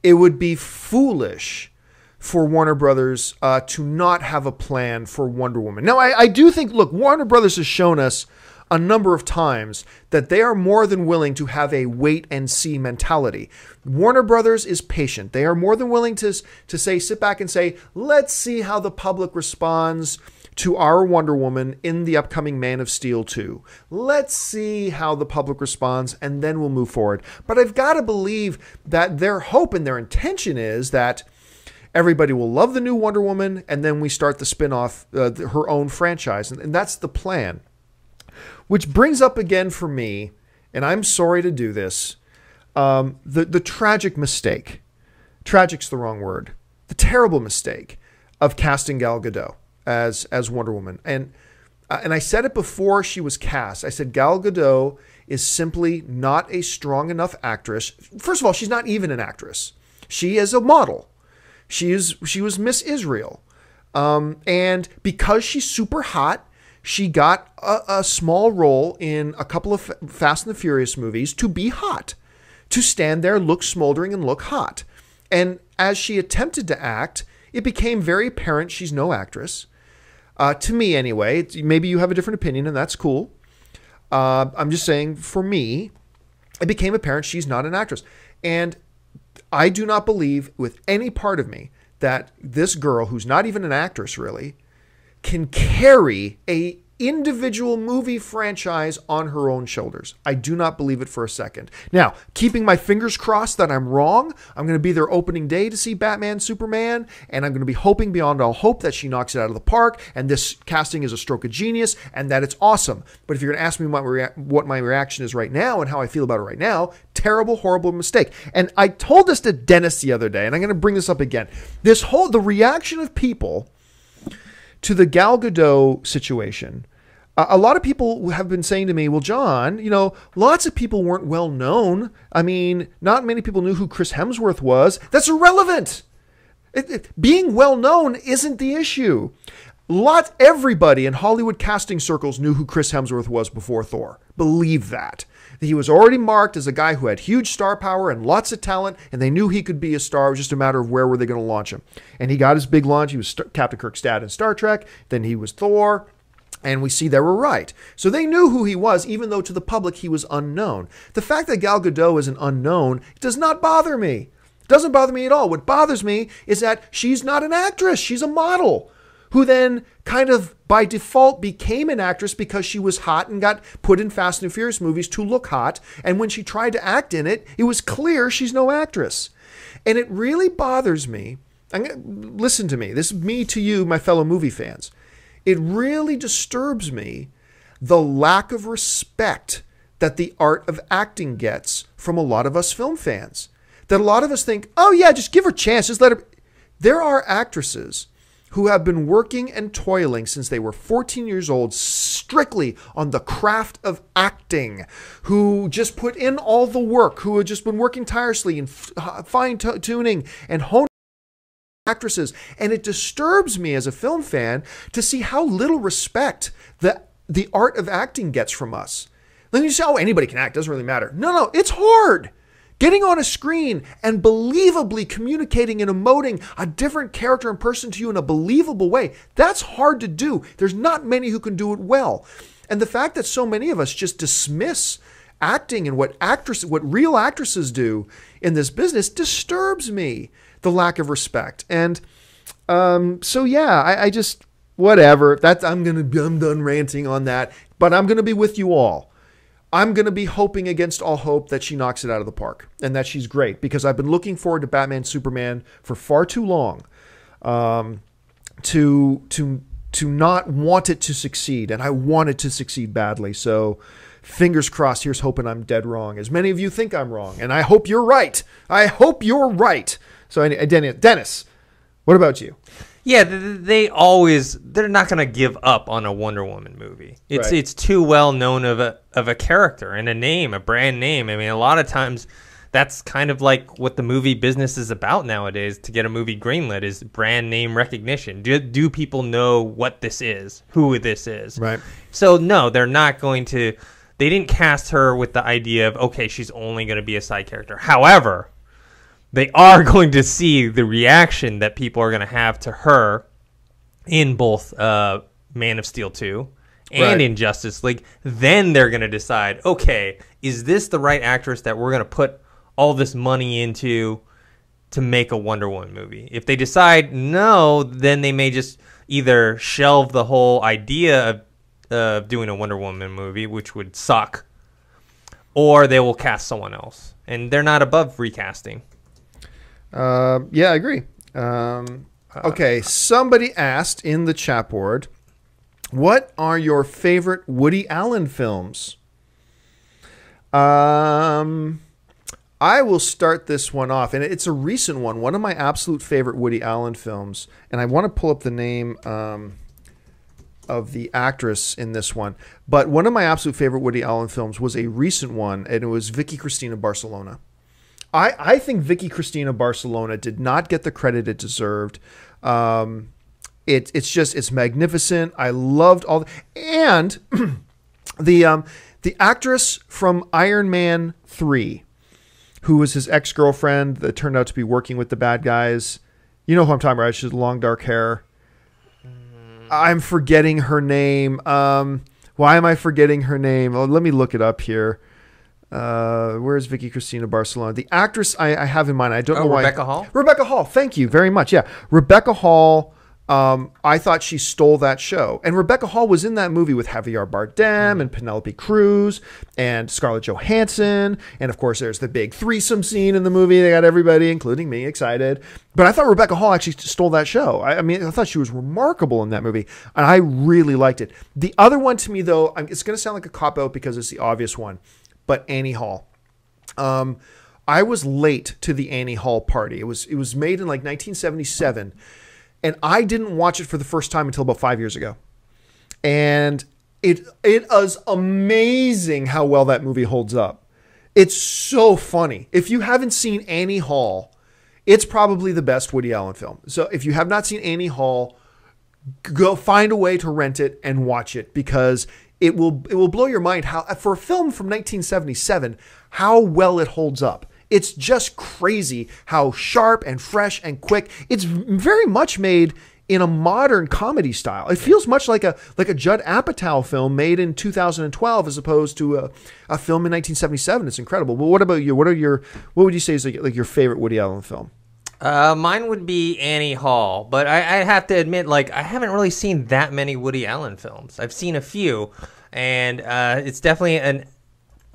Speaker 1: It would be foolish for Warner Brothers to not have a plan for Wonder Woman. Now, I do think, look, Warner Brothers has shown us a number of times that they are more than willing to have a wait and see mentality. Warner Brothers is patient. They are more than willing to say, sit back and say, let's see how the public responds to our Wonder Woman in the upcoming Man of Steel 2. Let's see how the public responds, and then we'll move forward. But I've got to believe that their hope and their intention is that everybody will love the new Wonder Woman, and then we start the spin-off, her own franchise. And that's the plan. Which brings up again for me, and I'm sorry to do this, the tragic mistake. Tragic's the wrong word. The terrible mistake of casting Gal Gadot as Wonder Woman. And I said it before she was cast. I said Gal Gadot is simply not a strong enough actress. First of all, she's not even an actress. She is a model. She was Miss Israel. And because she's super hot, she got a small role in a couple of Fast and the Furious movies to be hot, to stand there, look smoldering, and look hot. And as she attempted to act, it became very apparent she's no actress. To me, anyway. Maybe you have a different opinion, and that's cool. I'm just saying, for me, it became apparent she's not an actress. And I do not believe with any part of me that this girl, who's not even an actress really, can carry a individual movie franchise on her own shoulders. I do not believe it for a second. Now, keeping my fingers crossed that I'm wrong, I'm going to be there opening day to see Batman, Superman, and I'm going to be hoping beyond all hope that she knocks it out of the park, and this casting is a stroke of genius, and that it's awesome. But if you're going to ask me what my reaction is right now and how I feel about it right now, terrible, horrible mistake. And I told this to Dennis the other day, and I'm going to bring this up again. The reaction of people to the Gal Gadot situation, a lot of people have been saying to me, well, John, lots of people weren't well known. I mean, not many people knew who Chris Hemsworth was. That's irrelevant. Being well known isn't the issue. Everybody in Hollywood casting circles knew who Chris Hemsworth was before Thor. Believe that. He was already marked as a guy who had huge star power and lots of talent, and they knew he could be a star. It was just a matter of where were they going to launch him. And he got his big launch. He was Captain Kirk's dad in Star Trek. Then he was Thor. And we see they were right. So they knew who he was, even though to the public he was unknown. The fact that Gal Gadot is an unknown does not bother me. It doesn't bother me at all. What bothers me is that she's not an actress. She's a model who then kind of by default became an actress because she was hot and got put in Fast and Furious movies to look hot. And when she tried to act in it, it was clear she's no actress. And it really bothers me. Listen to me. This is me to you, my fellow movie fans. It really disturbs me the lack of respect that the art of acting gets from a lot of us film fans. That a lot of us think, oh yeah, just give her a chance, just let her. There are actresses who have been working and toiling since they were 14 years old, strictly on the craft of acting, who just put in all the work, who have just been working tirelessly and fine-tuning and honing actresses. And it disturbs me as a film fan to see how little respect the art of acting gets from us. Then you say, oh, anybody can act, doesn't really matter. No, it's hard. Getting on a screen and believably communicating and emoting a different character and person to you in a believable way, that's hard to do. There's not many who can do it well. And the fact that so many of us just dismiss acting and what real actresses do in this business disturbs me, the lack of respect. And so yeah, I just, whatever. I'm done ranting on that, but I'm going to be with you all. I'm going to be hoping against all hope that she knocks it out of the park and that she's great, because I've been looking forward to Batman Superman for far too long to not want it to succeed, and I want it to succeed badly. So Fingers crossed. Here's hoping I'm dead wrong, as many of you think I'm wrong, and I hope you're right. I hope you're right. So, Dennis, what about you?
Speaker 3: Yeah, they're not going to give up on a Wonder Woman movie. It's too well known of a character and a name, a brand name. I mean, a lot of times that's kind of like what the movie business is about nowadays. To get a movie greenlit is brand name recognition. Do people know what this is, who this is?
Speaker 1: Right.
Speaker 3: So no, they're not going to. They didn't cast her with the idea of, okay, she's only going to be a side character. However, they are going to see the reaction that people are going to have to her in both Man of Steel 2 and in Justice League. Then they're going to decide, okay, is this the right actress that we're going to put all this money into to make a Wonder Woman movie? If they decide no, then they may just either shelve the whole idea of doing a Wonder Woman movie, which would suck, or they will cast someone else. And they're not above recasting.
Speaker 1: Yeah, I agree. Okay, somebody asked in the chat board, what are your favorite Woody Allen films? I will start this one off, and it's a recent one. One of my absolute favorite Woody Allen films, and I want to pull up the name of the actress in this one. But one of my absolute favorite Woody Allen films was a recent one, and it was Vicky Cristina Barcelona. I think Vicky Cristina Barcelona did not get the credit it deserved. It's magnificent. I loved and the actress from Iron Man 3, who was his ex-girlfriend that turned out to be working with the bad guys. You know who I'm talking about. She has long dark hair. I'm forgetting her name. Why am I forgetting her name? Oh, let me look it up here. Where's Vicky Cristina Barcelona? The actress I have in mind. I don't know why.
Speaker 3: Rebecca Hall?
Speaker 1: Rebecca Hall. Thank you very much. Yeah. Rebecca Hall. I thought she stole that show. And Rebecca Hall was in that movie with Javier Bardem and Penelope Cruz and Scarlett Johansson. And of course, there's the big threesome scene in the movie. They got everybody, including me, excited. But I thought Rebecca Hall actually stole that show. I mean, I thought she was remarkable in that movie. And I really liked it. The other one to me, though, it's going to sound like a cop-out because it's the obvious one. But Annie Hall. I was late to the Annie Hall party. It was made in like 1977. And I didn't watch it for the first time until about 5 years ago. And it is amazing how well that movie holds up. It's so funny. If you haven't seen Annie Hall, it's probably the best Woody Allen film. So if you have not seen Annie Hall, go find a way to rent it and watch it, because it will blow your mind how, for a film from 1977, how well it holds up. It's just crazy how sharp and fresh and quick. It's very much made in a modern comedy style. It feels much like a Judd Apatow film made in 2012 as opposed to a film in 1977. It's incredible. But what about you? What would you say is like your favorite Woody Allen film?
Speaker 3: Mine would be Annie Hall, but I have to admit, like, I haven't really seen that many Woody Allen films. I've seen a few, and it's definitely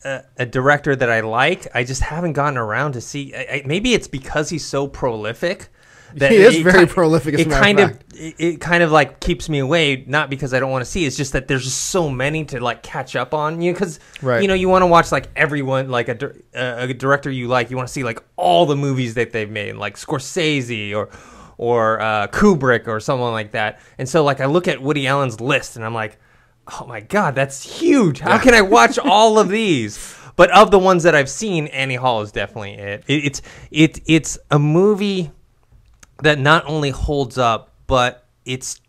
Speaker 3: a director that I like. I just haven't gotten around to see. Maybe it's because he's so prolific.
Speaker 1: That he is very prolific.
Speaker 3: It kind of like keeps me away, not because I don't want to see. It's just that there's just so many to like catch up on. Because you want to watch like everyone, like a director you like. You want to see like all the movies that they've made, like Scorsese or Kubrick or someone like that. And so like I look at Woody Allen's list and I'm like, oh my God, that's huge. How can I watch all of these? But of the ones that I've seen, Annie Hall is definitely it. It's a movie that not only holds up, but it's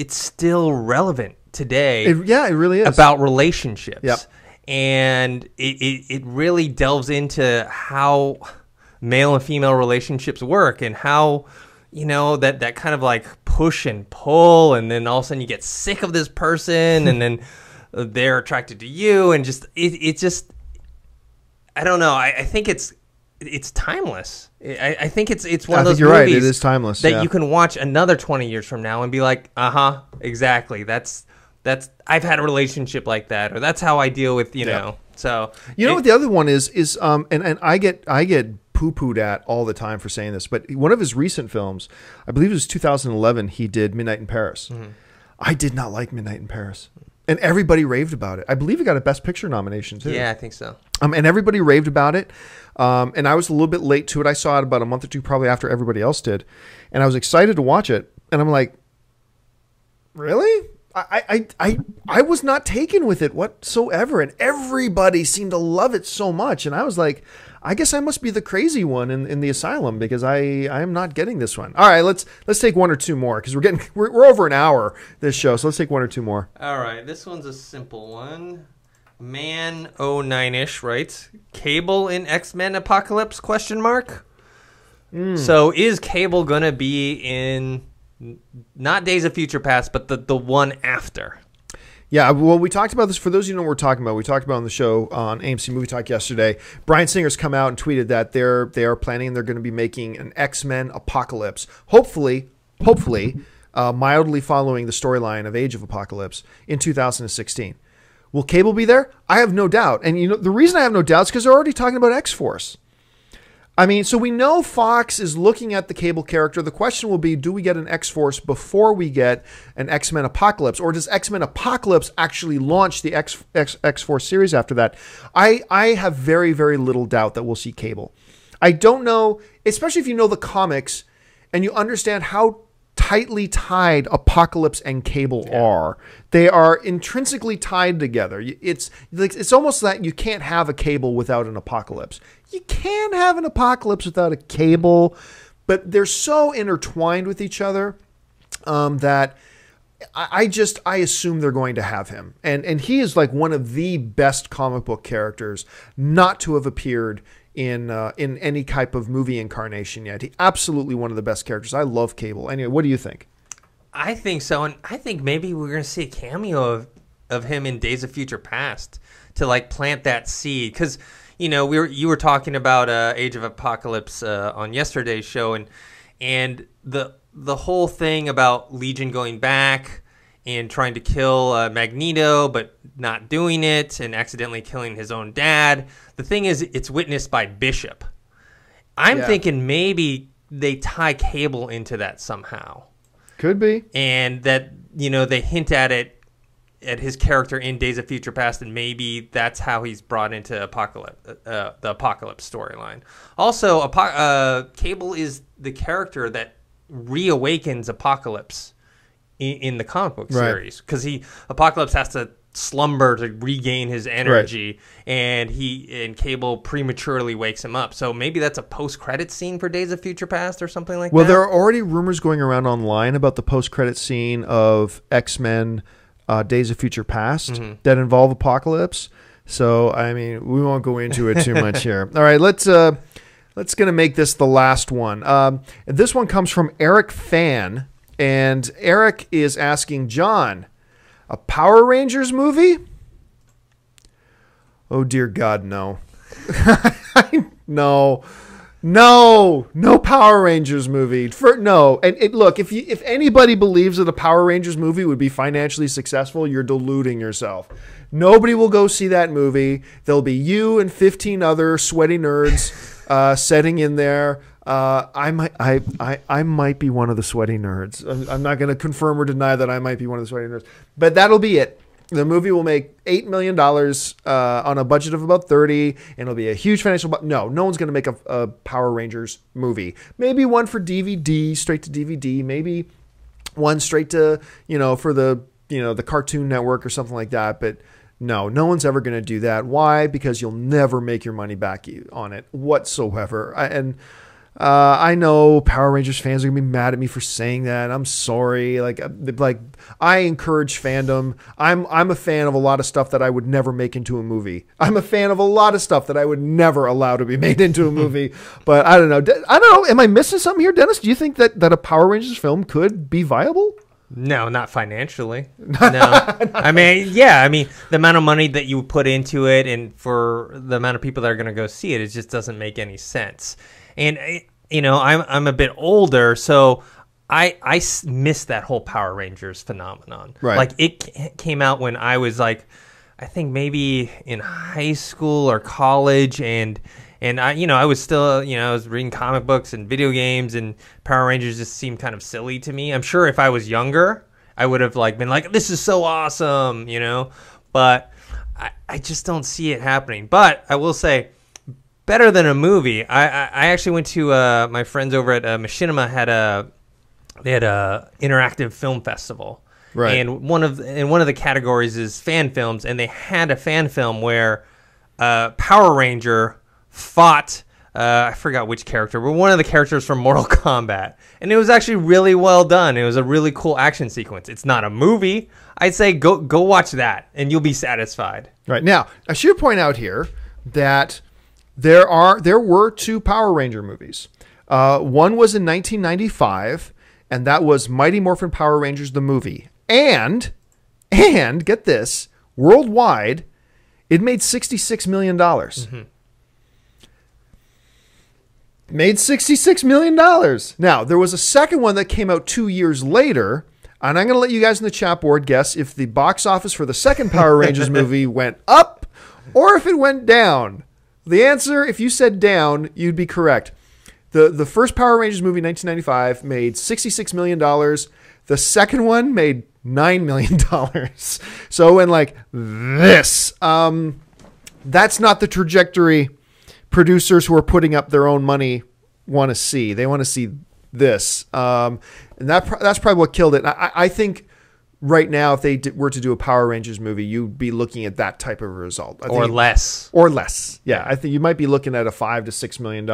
Speaker 3: still relevant today.
Speaker 1: It really is.
Speaker 3: About relationships.
Speaker 1: Yep.
Speaker 3: And it really delves into how male and female relationships work and how, that kind of like push and pull, and then all of a sudden you get sick of this person and then they're attracted to you, and just it just, I don't know. I think it's timeless. I think it's one of those movies.
Speaker 1: You're right. It is timeless.
Speaker 3: That you can watch another 20 years from now and be like, exactly. That's I've had a relationship like that, or that's how I deal with know. So
Speaker 1: what the other one is and I get poo-pooed at all the time for saying this, but one of his recent films, I believe it was 2011, he did Midnight in Paris. Mm-hmm. I did not like Midnight in Paris. And everybody raved about it. I believe it got a Best Picture nomination too.
Speaker 3: Yeah, I think so.
Speaker 1: And everybody raved about it. And I was a little bit late to it. I saw it about a month or two probably after everybody else did. And I was excited to watch it. And I'm like, really? I was not taken with it whatsoever. And everybody seemed to love it so much. And I was like, I guess I must be the crazy one in the asylum because I am not getting this one. All right, let's take one or two more because we're over an hour this show. So let's take one or two more.
Speaker 3: All right, this one's a simple one. Man 09ish writes, Cable in X-Men Apocalypse ? So is Cable gonna be in not Days of Future Past, but the one after?
Speaker 1: Yeah, well, we talked about this. For those of you who know what we're talking about, we talked about on the show on AMC Movie Talk yesterday. Bryan Singer's come out and tweeted that they are planning, they're going to be making an X-Men Apocalypse. Hopefully, mildly following the storyline of Age of Apocalypse in 2016. Will Cable be there? I have no doubt. And you know the reason I have no doubt is because they're already talking about X-Force. I mean, so we know Fox is looking at the Cable character. The question will be, do we get an X-Force before we get an X-Men Apocalypse? Or does X-Men Apocalypse actually launch the X-Force series after that? I have very, very little doubt that we'll see Cable. I don't know, especially if you know the comics and you understand how tightly tied Apocalypse and Cable are. They are intrinsically tied together. It's almost that you can't have a Cable without an Apocalypse. You can have an Apocalypse without a Cable, but they're so intertwined with each other that I assume they're going to have him. And he is like one of the best comic book characters not to have appeared in any type of movie incarnation yet. He absolutely one of the best characters. I love Cable. Anyway, what do you think?
Speaker 3: I think so, and I think maybe we're going to see a cameo of him in Days of Future Past to like plant that seed. Because you know you were talking about Age of Apocalypse on yesterday's show, and the whole thing about Legion going back and trying to kill Magneto, but not doing it, and accidentally killing his own dad. The thing is, it's witnessed by Bishop. I'm thinking maybe they tie Cable into that somehow.
Speaker 1: Could be.
Speaker 3: And that, you know, they hint at it, at his character in Days of Future Past, and maybe that's how he's brought into the Apocalypse storyline. Also, Cable is the character that reawakens Apocalypse in the comic book series, because Apocalypse has to slumber to regain his energy, and Cable prematurely wakes him up. So maybe that's a post-credit scene for Days of Future Past or something like that.
Speaker 1: Well, there are already rumors going around online about the post-credit scene of X-Men Days of Future Past that involve Apocalypse. So, I mean, we won't go into it too much here. All right, let's gonna make this the last one. This one comes from Eric Fan, and Eric is asking, John, a Power Rangers movie? Oh, dear God, no. No Power Rangers movie. No. And look, if anybody believes that a Power Rangers movie would be financially successful, you're deluding yourself. Nobody will go see that movie. There'll be you and 15 other sweaty nerds sitting in there. I might be one of the sweaty nerds. I'm not going to confirm or deny that I might be one of the sweaty nerds, but that'll be it. The movie will make $8 million on a budget of about 30, and it'll be a huge financial. No one's going to make a Power Rangers movie. Maybe one for DVD, straight to DVD. Maybe one straight to for the Cartoon Network or something like that. But no one's ever going to do that. Why? Because you'll never make your money back on it whatsoever. I know Power Rangers fans are gonna be mad at me for saying that. I'm sorry. Like I encourage fandom. I'm a fan of a lot of stuff that I would never make into a movie. I'm a fan of a lot of stuff that I would never allow to be made into a movie. But I don't know. Am I missing something here, Dennis? Do you think that a Power Rangers film could be viable?
Speaker 3: No, not financially. No. I mean, the amount of money that you put into it and for the amount of people that are going to go see it, it just doesn't make any sense. And, I'm a bit older, so I missed that whole Power Rangers phenomenon.
Speaker 1: Right.
Speaker 3: Like, it came out when I was, like, I think maybe in high school or college, and I was still, I was reading comic books and video games, and Power Rangers just seemed kind of silly to me. I'm sure if I was younger, I would have like been like, this is so awesome, you know. But I just don't see it happening. But I will say, better than a movie. I actually went to my friends over at Machinima had a interactive film festival.
Speaker 1: Right.
Speaker 3: And one of the categories is fan films, and they had a fan film where Power Ranger fought I forgot which character, but one of the characters from Mortal Kombat, and it was actually really well done. It was a really cool action sequence. It's not a movie. I'd say go watch that, and you'll be satisfied.
Speaker 1: Right. Now, I should point out here that there were 2 Power Ranger movies. One was in 1995, and that was Mighty Morphin Power Rangers the movie. And get this, worldwide, it made $66 million. Mm-hmm. Made $66 million. Now, there was a second one that came out 2 years later, and I'm going to let you guys in the chat board guess if the box office for the second Power Rangers movie went up or if it went down. The answer, if you said down, you'd be correct. The first Power Rangers movie, 1995, made $66 million. The second one made $9 million. So it went like this. That's not the trajectory producers who are putting up their own money want to see. They want to see this. And that's probably what killed it. I think right now, if they were to do a Power Rangers movie, you'd be looking at that type of result.
Speaker 3: Or less.
Speaker 1: Or less. Yeah, I think you might be looking at a $5 to $6 million.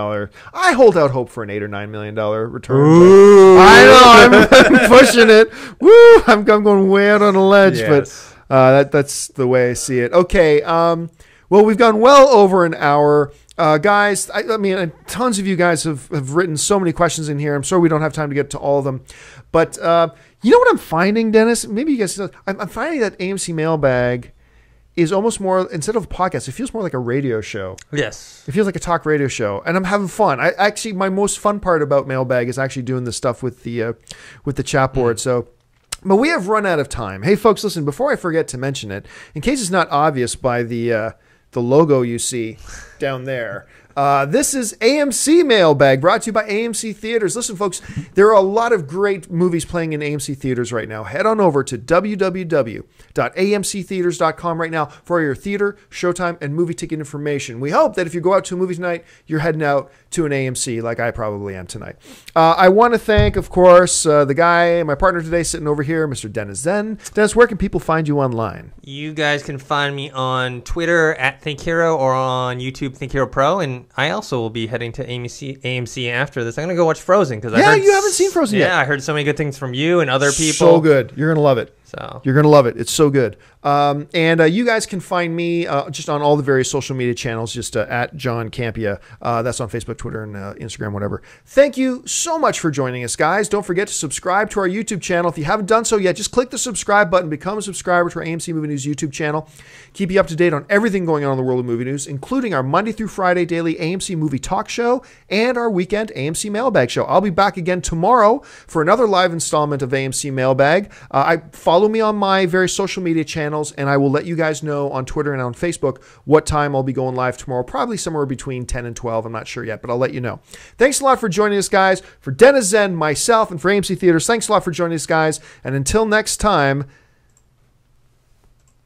Speaker 1: I hold out hope for an $8 or $9 million return.
Speaker 3: Ooh.
Speaker 1: I know, I'm pushing it. Woo! I'm going way out on a ledge,
Speaker 3: yes.
Speaker 1: But that's the way I see it. Okay. Well, we've gone well over an hour. Guys, I mean, tons of you guys have written so many questions in here. I'm sorry we don't have time to get to all of them. But you know what I'm finding, Dennis? Maybe you guys know. I'm finding that AMC Mail Bag is almost more, instead of a podcast, it feels more like a radio show.
Speaker 3: Yes.
Speaker 1: It feels like a talk radio show. And I'm having fun. My most fun part about Mailbag is actually doing the stuff with the chat board. So, but we have run out of time. Hey, folks, listen, before I forget to mention it, in case it's not obvious by the logo you see down there. This is AMC Mailbag, brought to you by AMC Theaters. Listen, folks, there are a lot of great movies playing in AMC Theaters right now. Head on over to www.amctheaters.com right now for your theater, showtime, and movie ticket information. We hope that if you go out to a movie tonight, you're heading out to an AMC like I probably am tonight. I want to thank, of course, the guy, my partner today sitting over here, Mr. Dennis Zen. Dennis, where can people find you online?
Speaker 3: You guys can find me on Twitter at ThinkHero or on YouTube ThinkHero Pro, and I also will be heading to AMC after this. I'm going to go watch Frozen because I heard
Speaker 1: you haven't seen Frozen yet.
Speaker 3: Yeah, I heard so many good things from you and other people.
Speaker 1: So good. You're going to love it.
Speaker 3: So
Speaker 1: you're going to love it. It's so good. And you guys can find me just on all the various social media channels, just at John Campia. That's on Facebook, Twitter, and Instagram, whatever. Thank you so much for joining us, guys. Don't forget to subscribe to our YouTube channel. If you haven't done so yet, just click the subscribe button. Become a subscriber to our AMC Movie News YouTube channel. Keep you up to date on everything going on in the world of movie news, including our Monday through Friday daily AMC Movie Talk Show and our weekend AMC Mailbag Show. I'll be back again tomorrow for another live installment of AMC Mailbag. Follow me on my various social media channels, and I will let you guys know on Twitter and on Facebook what time I'll be going live tomorrow, probably somewhere between 10 and 12. I'm not sure yet, but I'll let you know. Thanks a lot for joining us, guys. For Dennis Zen, myself, and for AMC Theaters, thanks a lot for joining us, guys. And until next time,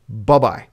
Speaker 1: bye-bye.